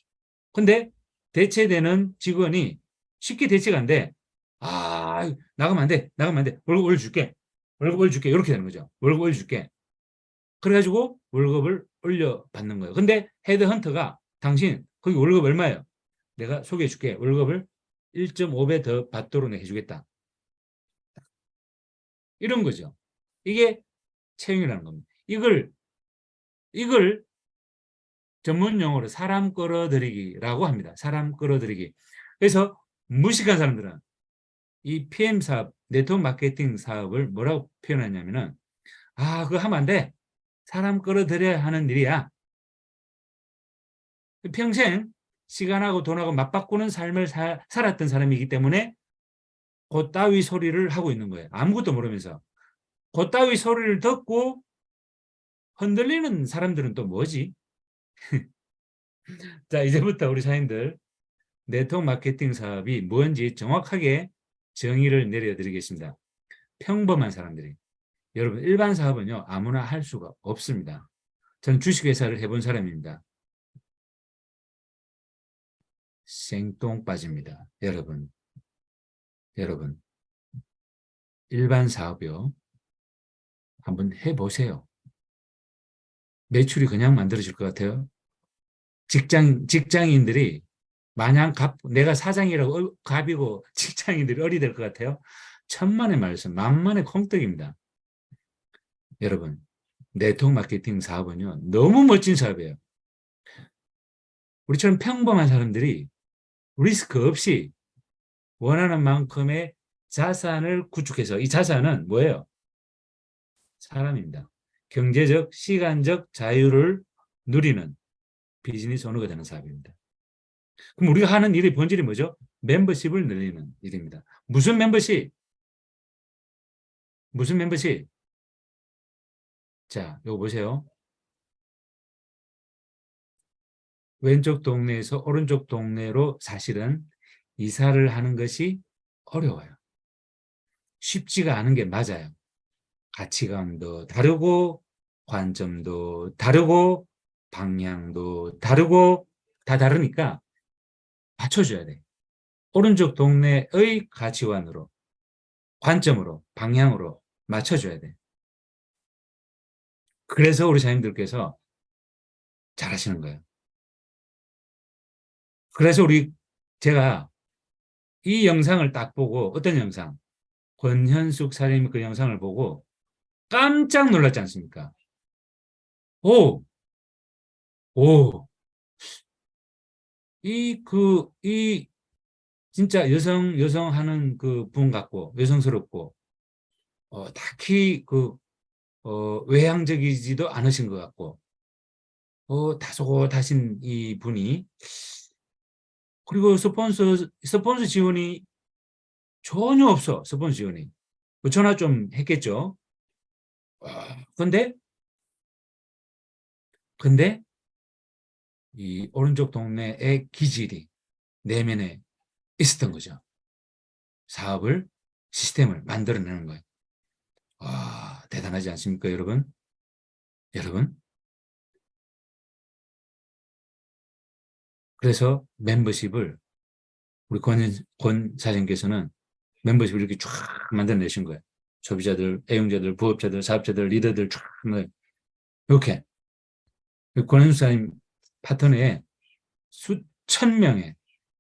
근데 대체되는 직원이 쉽게 대체가 안 돼. 나가면 안 돼. 월급 올려줄게. 이렇게 되는 거죠. 월급 올려줄게. 그래가지고 월급을 올려받는 거예요. 근데 헤드헌터가 당신 거기 월급 얼마예요? 내가 소개해 줄게. 월급을 1.5배 더 받도록 내가 해주겠다. 이런 거죠. 이게 채용이라는 겁니다. 이걸 전문 용어로 사람 끌어들이기라고 합니다. 사람 끌어들이기. 그래서 무식한 사람들은 이 PM 사업, 네트워크 마케팅 사업을 뭐라고 표현하냐면은, 아, 그거 하면 안 돼. 사람 끌어들여야 하는 일이야. 평생 시간하고 돈하고 맞바꾸는 삶을 살았던 사람이기 때문에 그따위 소리를 하고 있는 거예요. 아무것도 모르면서. 그따위 소리를 듣고 흔들리는 사람들은 또 뭐지? 자, 이제부터 우리 사장님들 네트워크 마케팅 사업이 뭔지 정확하게 정의를 내려드리겠습니다. 평범한 사람들이. 여러분, 일반 사업은요, 아무나 할 수가 없습니다. 저는 주식회사를 해본 사람입니다. 생똥 빠집니다. 여러분, 일반 사업이요. 한번 해보세요. 매출이 그냥 만들어질 것 같아요. 직장인들이 마냥 내가 사장이라고 갑이고 직장인들이 어리 될 것 같아요. 천만의 말씀, 만만의 콩떡입니다. 여러분, 네트워크 마케팅 사업은요, 너무 멋진 사업이에요. 우리처럼 평범한 사람들이 리스크 없이 원하는 만큼의 자산을 구축해서, 이 자산은 뭐예요? 사람입니다. 경제적, 시간적 자유를 누리는 비즈니스 오너가 되는 사업입니다. 그럼 우리가 하는 일의 본질이 뭐죠? 멤버십을 늘리는 일입니다. 무슨 멤버십? 자, 이거 보세요. 왼쪽 동네에서 오른쪽 동네로 사실은 이사를 하는 것이 어려워요. 쉽지가 않은 게 맞아요. 가치관도 다르고, 관점도 다르고, 방향도 다르고, 다 다르니까 맞춰줘야 돼. 오른쪽 동네의 가치관으로, 관점으로, 방향으로 맞춰줘야 돼. 그래서 우리 사장님들께서 잘하시는 거예요. 그래서 제가 이 영상을 딱 보고, 어떤 영상? 권현숙 사장님 그 영상을 보고 깜짝 놀랐지 않습니까? 오, 진짜 여성 하는 그 분 같고, 여성스럽고, 딱히 외향적이지도 않으신 것 같고, 다소곳하신 이 분이, 그리고 스폰서 지원이 전혀 없어, 스폰서 지원이. 전화 좀 했겠죠. 근데 이 오른쪽 동네의 기질이 내면에 있었던 거죠. 사업을, 시스템을 만들어내는 거예요. 와, 대단하지 않습니까, 여러분? 그래서 멤버십을, 우리 권 사장님께서는 멤버십을 이렇게 쫙 만들어내신 거예요. 소비자들, 애용자들, 부업자들, 사업자들, 리더들 쫙 이렇게. 권현수 사장님 파트너에 수천 명의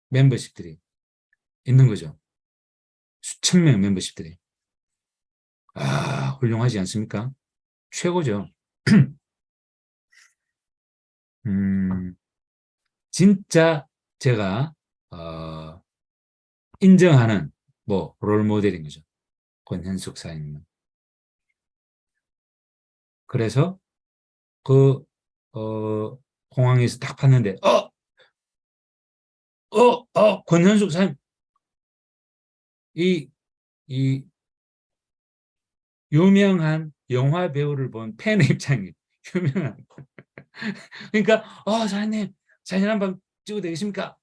멤버십들이 있는 거죠. 수천 명의 멤버십들이. 아, 훌륭하지 않습니까? 최고죠. 진짜 제가 인정하는 롤 모델인 거죠. 권현숙 사장님은. 그래서 공항에서 딱 봤는데 권현숙 사장님, 이 유명한 영화 배우를 본 팬의 입장이 유명한. 그러니까 사장님 한번 찍어도 되겠습니까?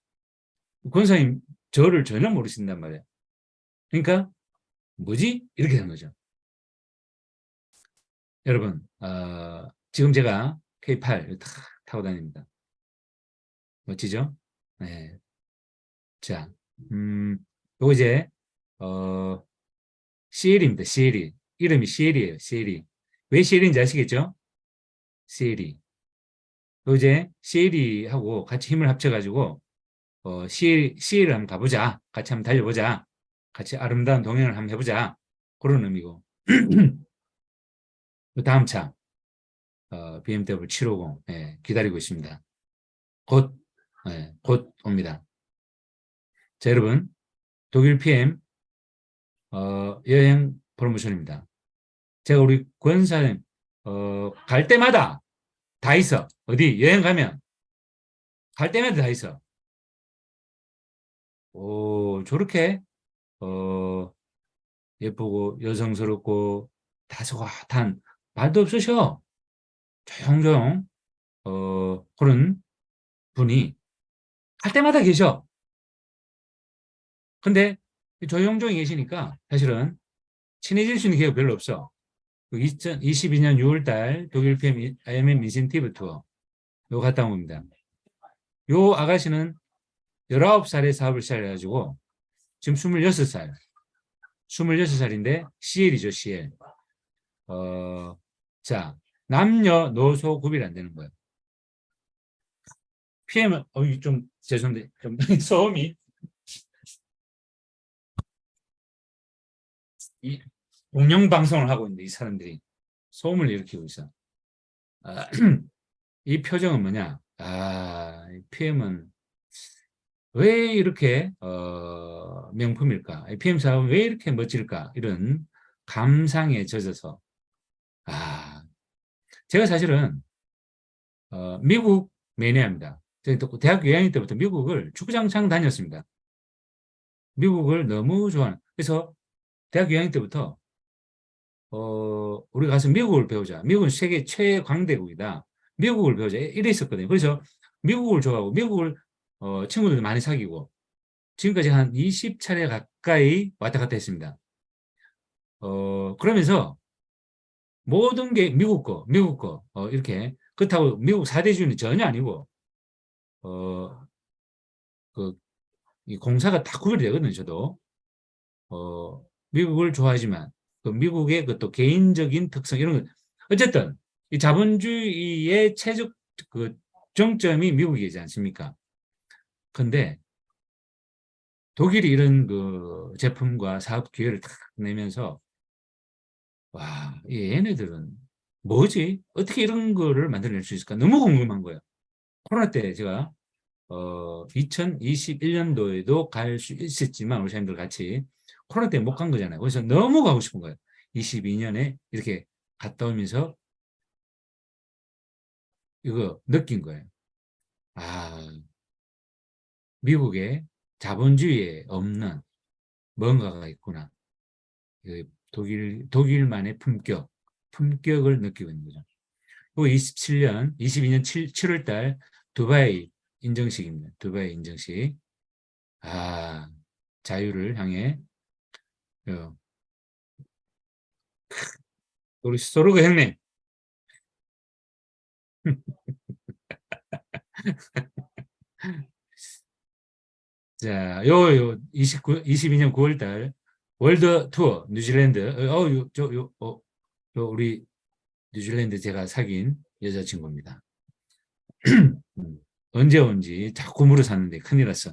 권사님 저를 전혀 모르신단 말이에요. 그러니까 뭐지? 이렇게 된 거죠. 여러분, 지금 제가 K8 타고 다닙니다. 멋지죠? 네. 자, 요거 이제 CL입니다. CL이. 이름이 CL이에요. CL이. 왜 CL인지 아시겠죠? CL이. 요 이제 CL이하고 같이 힘을 합쳐가지고 CL을 한번 가보자. 같이 한번 달려보자. 같이 아름다운 동행을 한번 해보자. 그런 의미고. 그 다음 차, BMW 750, 예, 기다리고 있습니다. 곧 옵니다. 자, 여러분, 독일 PM, 여행 프로모션입니다. 제가 우리 권사님, 갈 때마다 다 있어. 어디 여행 가면 갈 때마다 다 있어. 오, 저렇게, 예쁘고 여성스럽고 다소곳한 말도 없으셔. 조용조용, 그런 분이 갈 때마다 계셔. 근데 조용조용 계시니까 사실은 친해질 수 있는 기회가 별로 없어. 2022년 6월달 독일 PM IMF 인센티브 투어 요거 갔다 온 겁니다. 요 아가씨는 19살에 사업을 시작해가지고 지금 26살. 26살인데 CL이죠, CL. 자, 남녀노소 구별이 안 되는 거예요. PM은, 좀, 죄송한데, 좀, 소음이. 이 공영방송을 하고 있는데, 이 사람들이 소음을 일으키고 있어. 이 표정은 뭐냐? PM은 왜 이렇게, 명품일까? PM 사업은 왜 이렇게 멋질까? 이런 감상에 젖어서. 제가 사실은, 미국 매니아입니다. 제가 대학교 2학년 때부터 미국을 축구장창 다녔습니다. 미국을 너무 좋아하는. 그래서 대학교 2학년 때부터 우리가 가서 미국을 배우자. 미국은 세계 최강대국이다. 미국을 배우자. 이래 있었거든요. 그래서 미국을 좋아하고 미국을 친구들도 많이 사귀고 지금까지 한 20차례 가까이 왔다 갔다 했습니다. 그러면서 모든 게 미국 거 이렇게 그렇다고 미국 4대주의는 전혀 아니고 이 공사가 다 구별이 되거든요. 저도 미국을 좋아하지만 그 미국의 그 또 개인적인 특성 이런 거 어쨌든 이 자본주의의 최적 그 정점이 미국이지 않습니까? 근데 독일이 이런 그 제품과 사업 기회를 탁 내면서 와, 얘네들은 뭐지? 어떻게 이런 거를 만들어낼 수 있을까? 너무 궁금한 거예요. 코로나 때 제가 2021년도에도 갈 수 있었지만 우리 사람들 같이 코로나 때문에 못 간 거잖아요. 그래서 너무 가고 싶은 거예요. 22년에 이렇게 갔다 오면서 이거 느낀 거예요. 미국에 자본주의에 없는 뭔가가 있구나. 독일만의 품격을 느끼고 있는 거죠. 그리고 22년 7월 달 두바이 인정식입니다. 두바이 인정식. 자유를 향해 우리 소르그 형님. 자, 22년 9월 달 월드 투어 뉴질랜드. 우리 뉴질랜드 제가 사귄 여자친구입니다. 언제 온지 자꾸 물어봤는데 큰일 났어.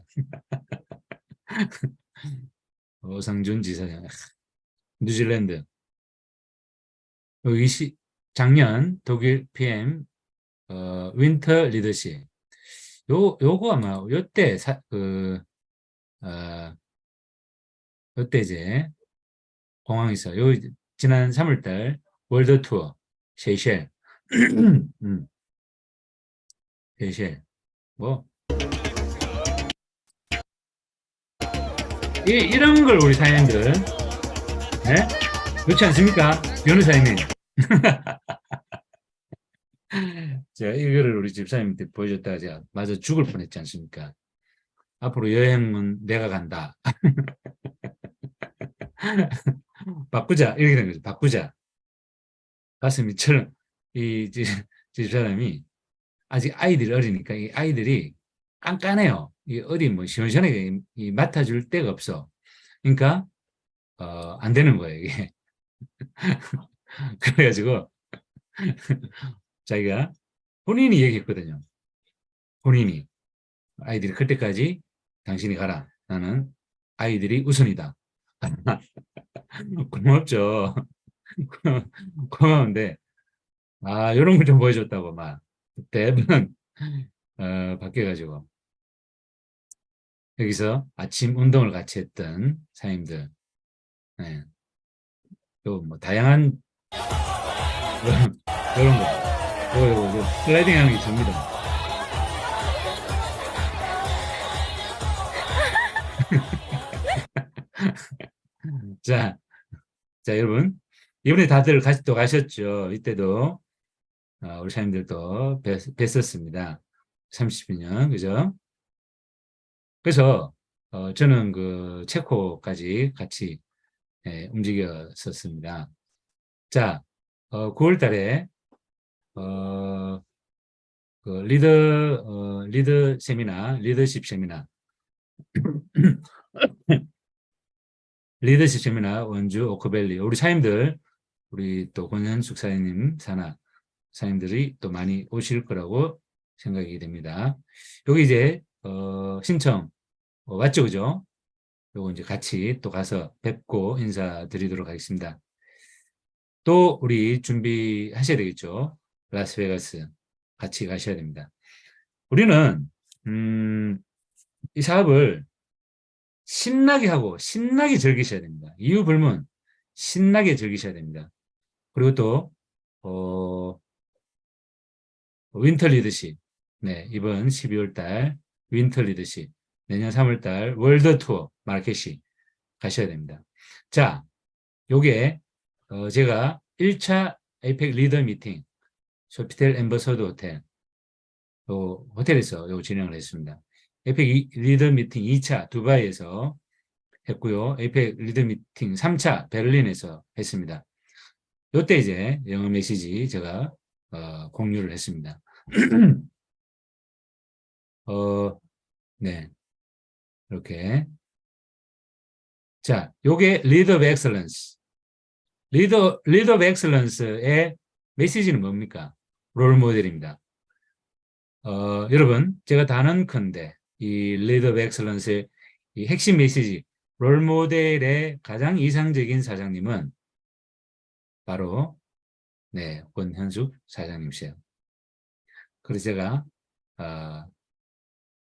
오상준 지사장. 뉴질랜드. 작년 독일 PM 윈터 리더십. 요거 아마 요때 요때 이제 공항에서 지난 3월달 월드 투어 세이셸 세이셸 이런 걸 우리 사장님들 네? 그렇지 않습니까? 변호사님. 제가 이거를 우리 집사님한테 보여줬다가 제가 맞아 죽을 뻔했지 않습니까? 앞으로 여행은 내가 간다. 바꾸자 이렇게 된 거죠. 바꾸자. 가슴이 철렁. 이 집사람이 아직 아이들이 어리니까 이 아이들이 깐깐해요. 이 어디 뭐 시원시원하게 맡아줄 데가 없어. 그러니까 안 되는 거예요 이게. 그래가지고 자기가 본인이 얘기했거든요. 본인이 아이들이 클 때까지 당신이 가라. 나는 아이들이 우선이다. 고맙죠. 고마운데 이런 걸 좀 보여줬다고 막 대부분 바뀌어가지고 여기서 아침 운동을 같이 했던 사임들, 네. 또 뭐 다양한 이런 거, 슬라이딩 하는 게 접니다. 자, 여러분 이번에 다들 또 가셨죠. 이때도 우리 사님들도 뵀었습니다. 30년 그죠? 그래서 저는 그 체코까지 같이 움직였었습니다. 자, 9월 달에 그 리더 세미나, 리더십 세미나 리더십 세미나 원주 오크밸리 우리 사님들 우리 또 권현숙 사장님 사장님들이 또 많이 오실 거라고 생각이 됩니다. 여기 이제 신청 왔죠, 그죠? 요거 이제 같이 또 가서 뵙고 인사드리도록 하겠습니다. 또 우리 준비하셔야 되겠죠. 라스베가스 같이 가셔야 됩니다. 우리는 이 사업을 신나게 하고 신나게 즐기셔야 됩니다. 이유 불문 신나게 즐기셔야 됩니다. 그리고 또 윈터 리더십, 네, 이번 12월 달 윈터 리더십, 내년 3월 달 월드 투어 마켓이 가셔야 됩니다. 자, 요게 제가 1차 에이펙 리더 미팅 소피텔 엠버서드 호텔 호텔에서 진행을 했습니다. 에이펙 리더 미팅 2차 두바이에서 했고요. 에이펙 리더 미팅 3차 베를린에서 했습니다. 요때 이제 영어 메시지 제가 공유를 했습니다. 네. 이렇게. 자, 요게 리더 오브 엑셀런스. 리더 오브 엑셀런스의 메시지는 뭡니까? 롤 모델입니다. 여러분, 제가 단언컨대 이 리더 오브 엑셀런스의 이 핵심 메시지, 롤 모델의 가장 이상적인 사장님은 바로 네, 권현숙 사장님이세요. 그래서 제가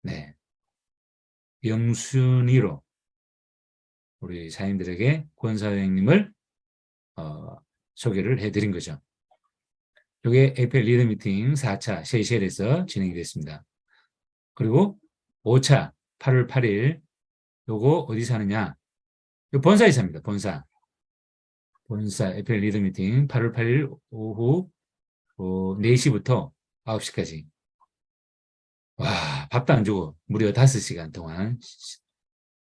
네, 영순위로 우리 사장님들에게 권 사장님을 소개를 해드린 거죠. 이게 에이펙 리더 미팅 4차 세이셸에서 진행이 됐습니다. 그리고 5차 8월 8일 요거 어디서 하느냐? 요 본사에서 합니다. 본사 에이펙 리더 미팅 8월 8일 오후 4시부터 9시까지. 와, 밥도 안 주고 무려 5시간 동안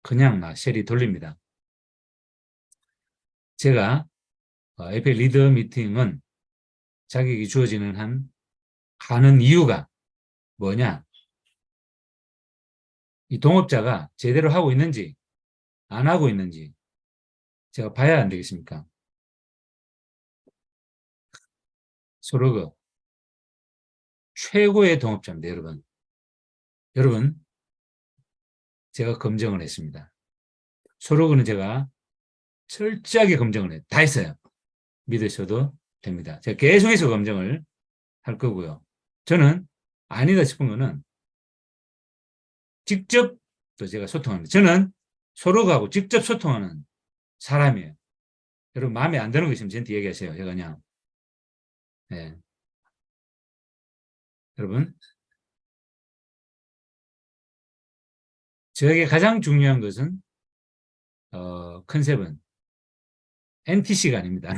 그냥 막 쉘이 돌립니다. 제가 에이펙 리더 미팅은 자격이 주어지는 한 가는 이유가 뭐냐? 이 동업자가 제대로 하고 있는지 안 하고 있는지 제가 봐야 안 되겠습니까? 소로그 최고의 동업자입니다, 여러분. 여러분, 제가 검증을 했습니다. 소로그는 제가 철저하게 검증을 다 했어요. 믿으셔도 됩니다. 제가 계속해서 검증을 할 거고요. 저는 아니다 싶은 거는 직접 또 제가 소통합니다. 저는 소로그하고 직접 소통하는 사람이에요. 여러분 마음에 안 드는 거 있으면 저한테 얘기하세요. 제가 그냥 네. 여러분 저에게 가장 중요한 것은 컨셉은 NTC가 아닙니다.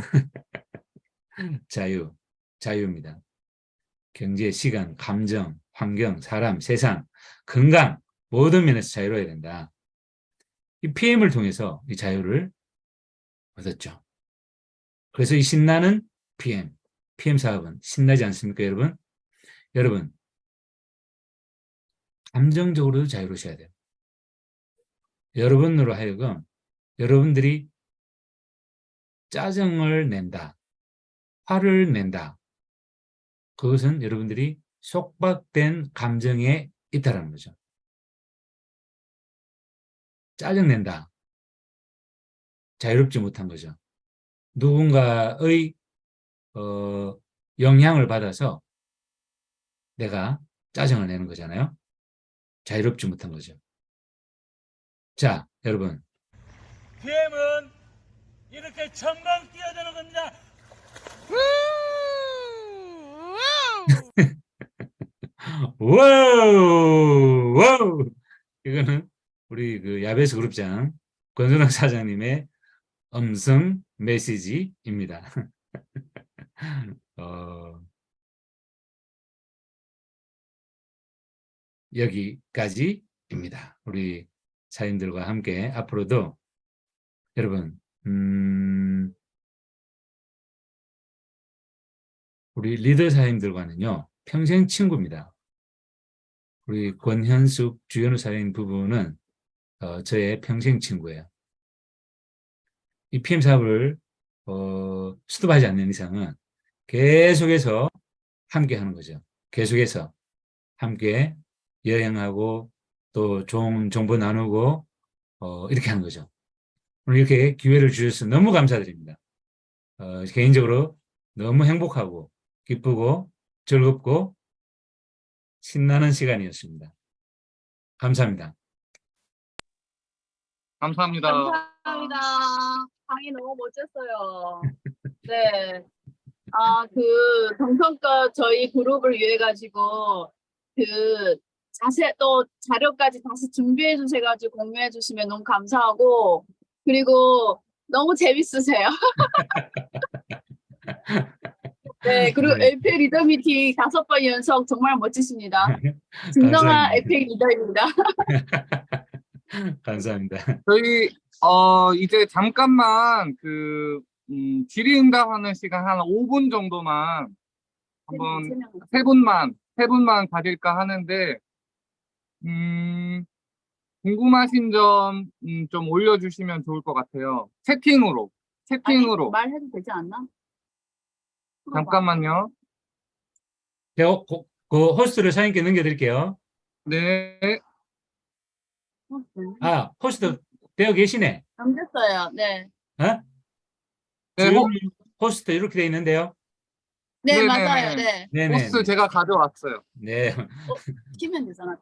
자유입니다. 경제, 시간, 감정, 환경, 사람, 세상, 건강 모든 면에서 자유로워야 된다. 이 PM을 통해서 이 자유를 얻었죠. 그래서 이 신나는 PM 사업은 신나지 않습니까, 여러분? 여러분, 감정적으로도 자유로우셔야 돼요. 여러분으로 하여금 여러분들이 짜증을 낸다, 화를 낸다. 그것은 여러분들이 속박된 감정에 있다는 거죠. 짜증낸다. 자유롭지 못한 거죠. 누군가의 영향을 받아서 내가 짜증을 내는 거잖아요. 자유롭지 못한 거죠. 자, 여러분. PM은 이렇게 전방 뛰어드는 겁니다. 와우! 와우! 이거는 우리 그 야베스 그룹장 권순학 사장님의 음성 메시지입니다. 여기까지입니다. 우리 사인들과 함께 앞으로도 여러분 우리 리더 사인들과는요 평생 친구입니다. 우리 권현숙 주연우 사인 부부는 저의 평생 친구예요. 이 PM 사업을 스톱하지 않는 이상은 계속해서 함께 하는 거죠. 계속해서 함께 여행하고 또 좋은 정보 나누고 이렇게 하는 거죠. 오늘 이렇게 기회를 주셔서 너무 감사드립니다. 개인적으로 너무 행복하고 기쁘고 즐겁고 신나는 시간이었습니다. 감사합니다. 감사합니다. 감사합니다. 강의 너무 멋졌어요. 네. 아, 그 정성껏 저희 그룹을 위해 가지고 그 또 자료까지 다시 준비해 주셔가지고 공유해 주시면 너무 감사하고 그리고 너무 재밌으세요. 네, 그리고 네. LP 리더 미팅 5번 연속 정말 멋지십니다. 진정한 감사합니다. LP 리더입니다. 감사합니다. 저희 이제 잠깐만 그 질의응답하는 시간 한 5분 정도만 한번 세 분만 가질까 하는데 궁금하신 점 좀 올려주시면 좋을 것 같아요. 채팅으로. 아니, 말해도 되지 않나? 잠깐만요. 제가 그 호스트를 사장님께 넘겨드릴게요. 네. 아, 호스트 되어 계시네. 넘겼어요. 네. 어? 네, 호스트 이렇게 돼 있는데요. 네, 네네네. 맞아요. 네. 네네. 호스트 제가 가져왔어요. 네. 키면 되잖아.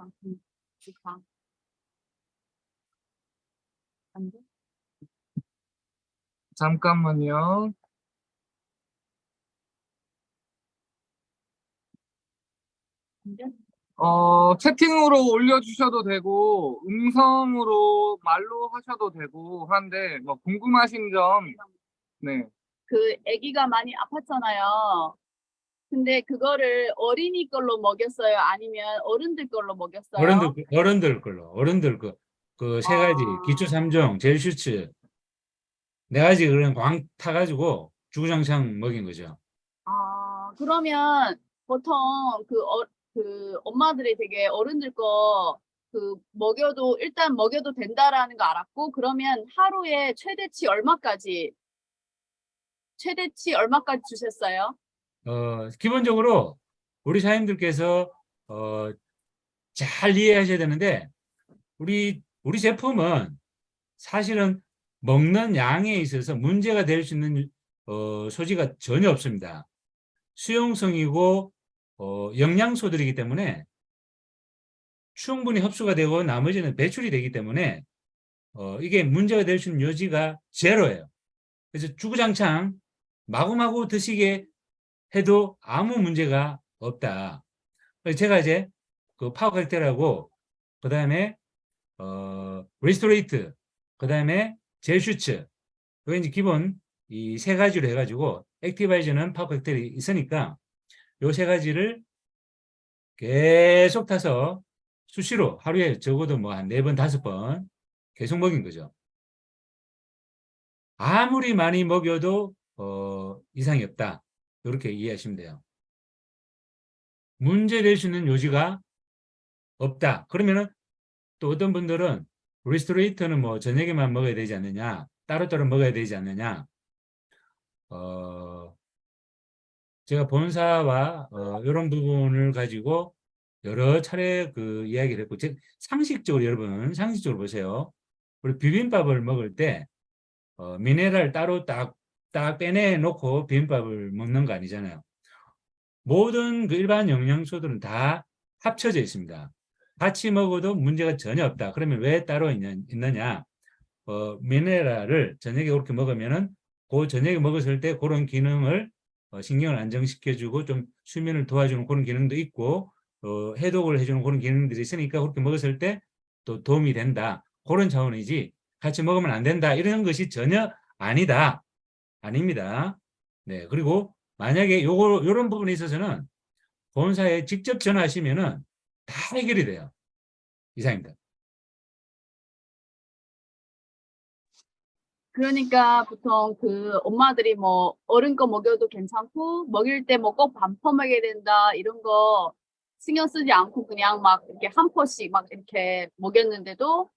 안 돼? 잠깐만요. 안 돼? 채팅으로 올려주셔도 되고 음성으로 말로 하셔도 되고 한데 뭐 궁금하신 점 네. 그 아기가 많이 아팠잖아요. 근데 그거를 어린이 걸로 먹였어요? 아니면 어른들 걸로 먹였어요? 어른들 걸로. 어른들 그 세 가지 기초 3종 젤 슈츠 네 가지 그런 광 타가지고 주구장창 먹인 거죠. 아, 그러면 보통 그 엄마들이 되게 어른들 거 그 일단 먹여도 된다라는 거 알았고, 그러면 하루에 최대치 얼마까지 주셨어요? 기본적으로 우리 사장님들께서 잘 이해하셔야 되는데 우리 제품은 사실은 먹는 양에 있어서 문제가 될 수 있는 소지가 전혀 없습니다. 수용성이고 영양소들이기 때문에 충분히 흡수가 되고 나머지는 배출이 되기 때문에 이게 문제가 될 수 있는 여지가 제로예요. 그래서 주구장창 마구마구 드시게 해도 아무 문제가 없다. 제가 이제 그 파워 칵테일하고 그 다음에 리스토레이트, 그 다음에 젤 슈츠, 이게 이제 기본 이 세 가지로 해가지고 액티바이저는 파워 칵테일이 있으니까 요 세 가지를 계속 타서 수시로 하루에 적어도 뭐 한 4번, 5번 계속 먹인 거죠. 아무리 많이 먹여도 이상이 없다. 이렇게 이해하시면 돼요. 문제 될 수 있는 요지가 없다. 그러면은 또 어떤 분들은 리스토레이터는 뭐 저녁에만 먹어야 되지 않느냐, 따로따로 먹어야 되지 않느냐. 제가 본사와 이런 부분을 가지고 여러 차례 그 이야기를 했고, 상식적으로 여러분 상식적으로 보세요. 우리 비빔밥을 먹을 때 미네랄 따로 딱 빼내 놓고 비빔밥을 먹는 거 아니잖아요. 모든 그 일반 영양소들은 다 합쳐져 있습니다. 같이 먹어도 문제가 전혀 없다. 그러면 왜 따로 있느냐? 미네랄을 저녁에 그렇게 먹으면은 그 저녁에 먹었을 때 그런 기능을 신경을 안정시켜주고 좀 수면을 도와주는 그런 기능도 있고 해독을 해주는 그런 기능들이 있으니까 그렇게 먹었을 때 또 도움이 된다. 그런 차원이지 같이 먹으면 안 된다. 이런 것이 전혀 아니다. 아닙니다. 네. 그리고 만약에 요런 부분에 있어서는 본사에 직접 전화하시면은 다 해결이 돼요. 이상입니다. 그러니까 보통 그 엄마들이 뭐 어른 거 먹여도 괜찮고 먹일 때 뭐 꼭 반 퍼 먹여야 된다 이런 거 신경 쓰지 않고 그냥 막 이렇게 한 포씩 막 이렇게 먹였는데도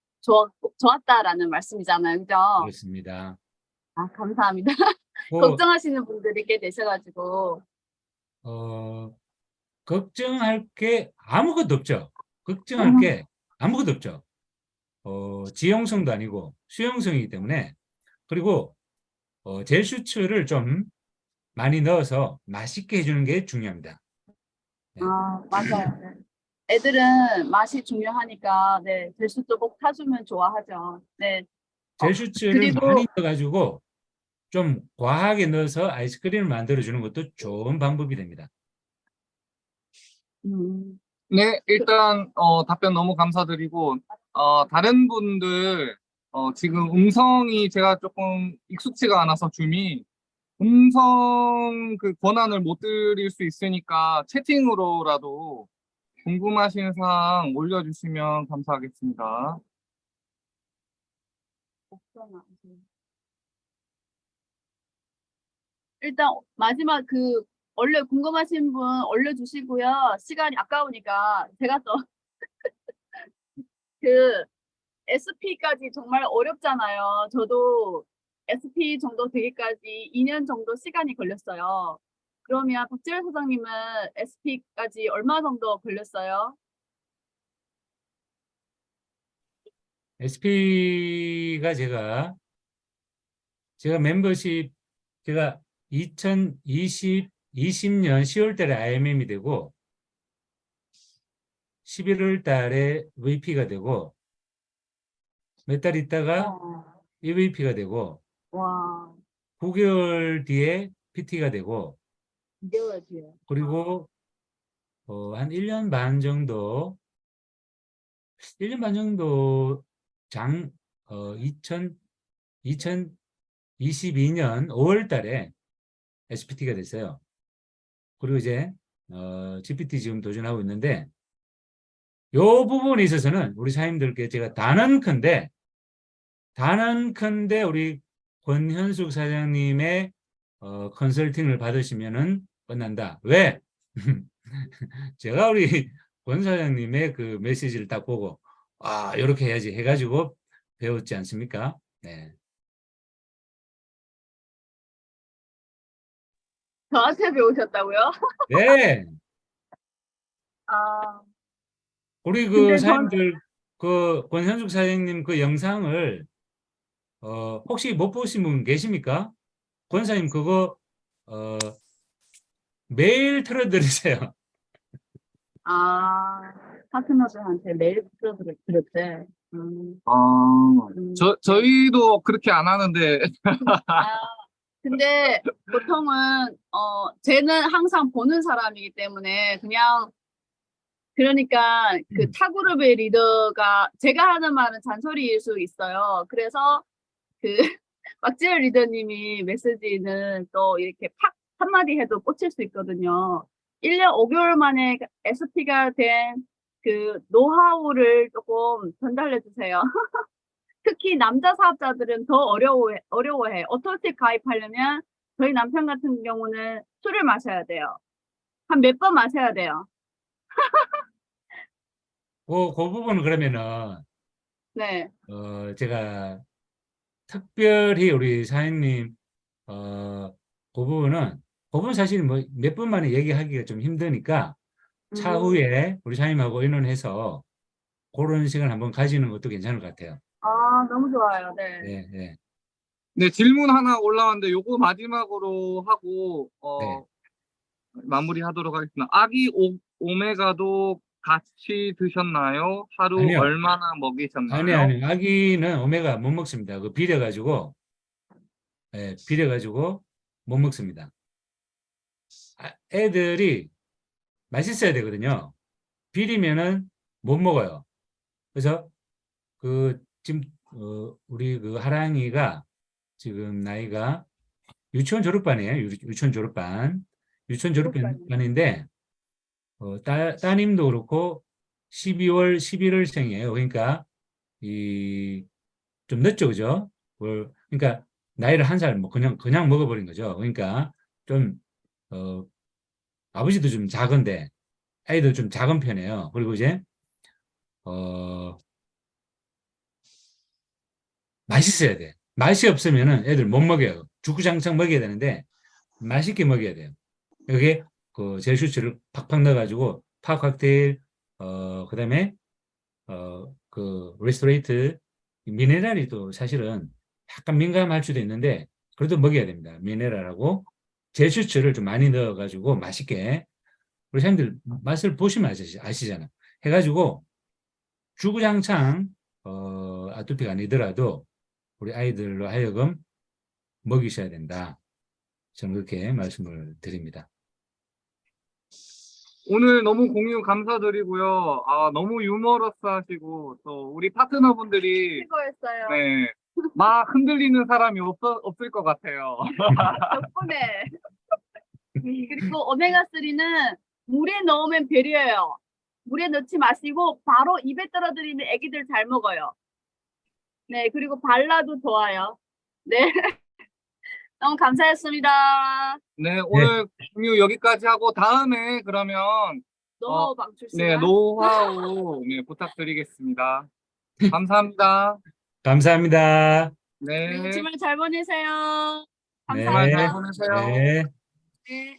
좋았다라는 말씀이잖아요. 그죠? 그렇습니다. 아, 감사합니다. 뭐, 걱정하시는 분들이 꽤 되셔가지고. 걱정할 게 아무것도 없죠. 걱정할 게 아무것도 없죠. 지용성도 아니고 수용성이기 때문에 그리고 젤 슈츠를 좀 많이 넣어서 맛있게 해주는 게 중요합니다. 네. 아, 맞아요. 네. 애들은 맛이 중요하니까, 네, 젤수도 꼭 타주면 좋아하죠. 네. 젤 슈츠를 그리고, 많이 넣어가지고 좀 과하게 넣어서 아이스크림을 만들어주는 것도 좋은 방법이 됩니다. 네, 일단 답변 너무 감사드리고 다른 분들 지금 음성이 제가 조금 익숙치가 않아서 줌이 음성 그 권한을 못 드릴 수 있으니까 채팅으로라도 궁금하신 사항 올려주시면 감사하겠습니다. 일단 마지막 원래 궁금하신 분 올려주시고요. 시간이 아까우니까 제가 또 SP까지 정말 어렵잖아요. 저도 SP 정도 되기까지 2년 정도 시간이 걸렸어요. 그러면 박지열 사장님은 SP까지 얼마 정도 걸렸어요? SP가 제가 멤버십 제가 2020년 10월 달에 IMM이 되고 11월 달에 VP가 되고 몇 달 있다가 EVP가 되고 와, 9개월 뒤에 PT가 되고 2개월 뒤에. 그리고 한 1년 반 정도 2022년 5월 달에 SPT가 됐어요. 그리고 이제 GPT 지금 도전하고 있는데 요 부분에 있어서는 우리 사장님들께 제가 단언컨대 우리 권현숙 사장님의 컨설팅을 받으시면은 끝난다. 왜? 제가 우리 권 사장님의 그 메시지를 딱 보고 이렇게 해야지 해가지고 배웠지 않습니까? 네. 저한테 배우셨다고요? 네. 아, 우리 그 근데 사장님들 그 권현숙 사장님 그 영상을 혹시 못 보신 분 계십니까? 권 사장님 그거 매일 틀어드리세요. 파트너들한테 메일 들었대. 저희도 그렇게 안 하는데 근데 보통은 쟤는 항상 보는 사람이기 때문에 그러니까 그 타그룹의 리더가 제가 하는 말은 잔소리일 수 있어요. 그래서 그 박지열 리더님이 메시지는 또 이렇게 팍 한마디 해도 꽂힐 수 있거든요. 1년 5개월 만에 SP가 된 그 노하우를 조금 전달해 주세요. 특히 남자 사업자들은 더 어려워해. 어떻게 가입하려면 저희 남편 같은 경우는 술을 마셔야 돼요. 한 몇 번 마셔야 돼요. 그 부분은 그러면은 네. 제가 특별히 우리 사장님 그 부분은 사실 뭐 몇 번 만에 얘기하기가 좀 힘드니까 차후에 우리 사장님하고 의논해서 그런 시간 한번 가지는 것도 괜찮을 것 같아요. 아, 너무 좋아요. 네. 네, 네, 네, 질문 하나 올라왔는데 요거 마지막으로 하고 네. 마무리하도록 하겠습니다. 아기 오메가도 같이 드셨나요? 하루 아니요. 얼마나 아니, 먹이셨나요? 아니, 아기는 오메가 못 먹습니다. 그 비려가지고, 비려가지고 못 먹습니다. 애들이 맛있어야 되거든요. 비리면은 못 먹어요. 그래서 지금 우리 그 하랑이가 지금 나이가 유치원 졸업반이에요. 유치원 졸업반. 유치원 졸업반인데 따님도 그렇고 12월 11월생이에요. 그러니까 좀 늦죠, 그죠? 그러니까 나이를 한 살 뭐 그냥 먹어버린 거죠. 그러니까 좀 아버지도 좀 작은데 아이도 좀 작은 편이에요. 그리고 이제 맛있어야 돼. 맛이 없으면은 애들 못 먹여요. 주구장창 먹여야 되는데 맛있게 먹여야 돼요. 여기에 그 젤슈츠를 팍팍 넣어가지고 파 칵테일, 그다음에 그 레스토레이트 미네랄이 또 사실은 약간 민감할 수도 있는데 그래도 먹여야 됩니다. 미네랄하고 젤슈츠를 좀 많이 넣어가지고 맛있게 우리 사람들 맛을 보시면 아시잖아. 해가지고 주구장창 아토피가 아니더라도 우리 아이들로 하여금 먹이셔야 된다. 저는 그렇게 말씀을 드립니다. 오늘 너무 공유 감사드리고요. 너무 유머러스하시고 또 우리 파트너분들이 최고였어요. 네, 막 흔들리는 사람이 없을 것 같아요. 덕분에. 그리고 오메가3는 물에 넣으면 배려요. 물에 넣지 마시고 바로 입에 떨어뜨리면 애기들 잘 먹어요. 네, 그리고 발라도 좋아요. 네. 너무 감사했습니다. 네, 오늘 공유 여기까지 하고 다음에 그러면 노하우 방출 시간. 네, 노하우 네, 부탁드리겠습니다. 감사합니다. 감사합니다. 네, 그리고 주말 잘 보내세요. 네. 감사합니다. 잘 보내세요. 네. 네.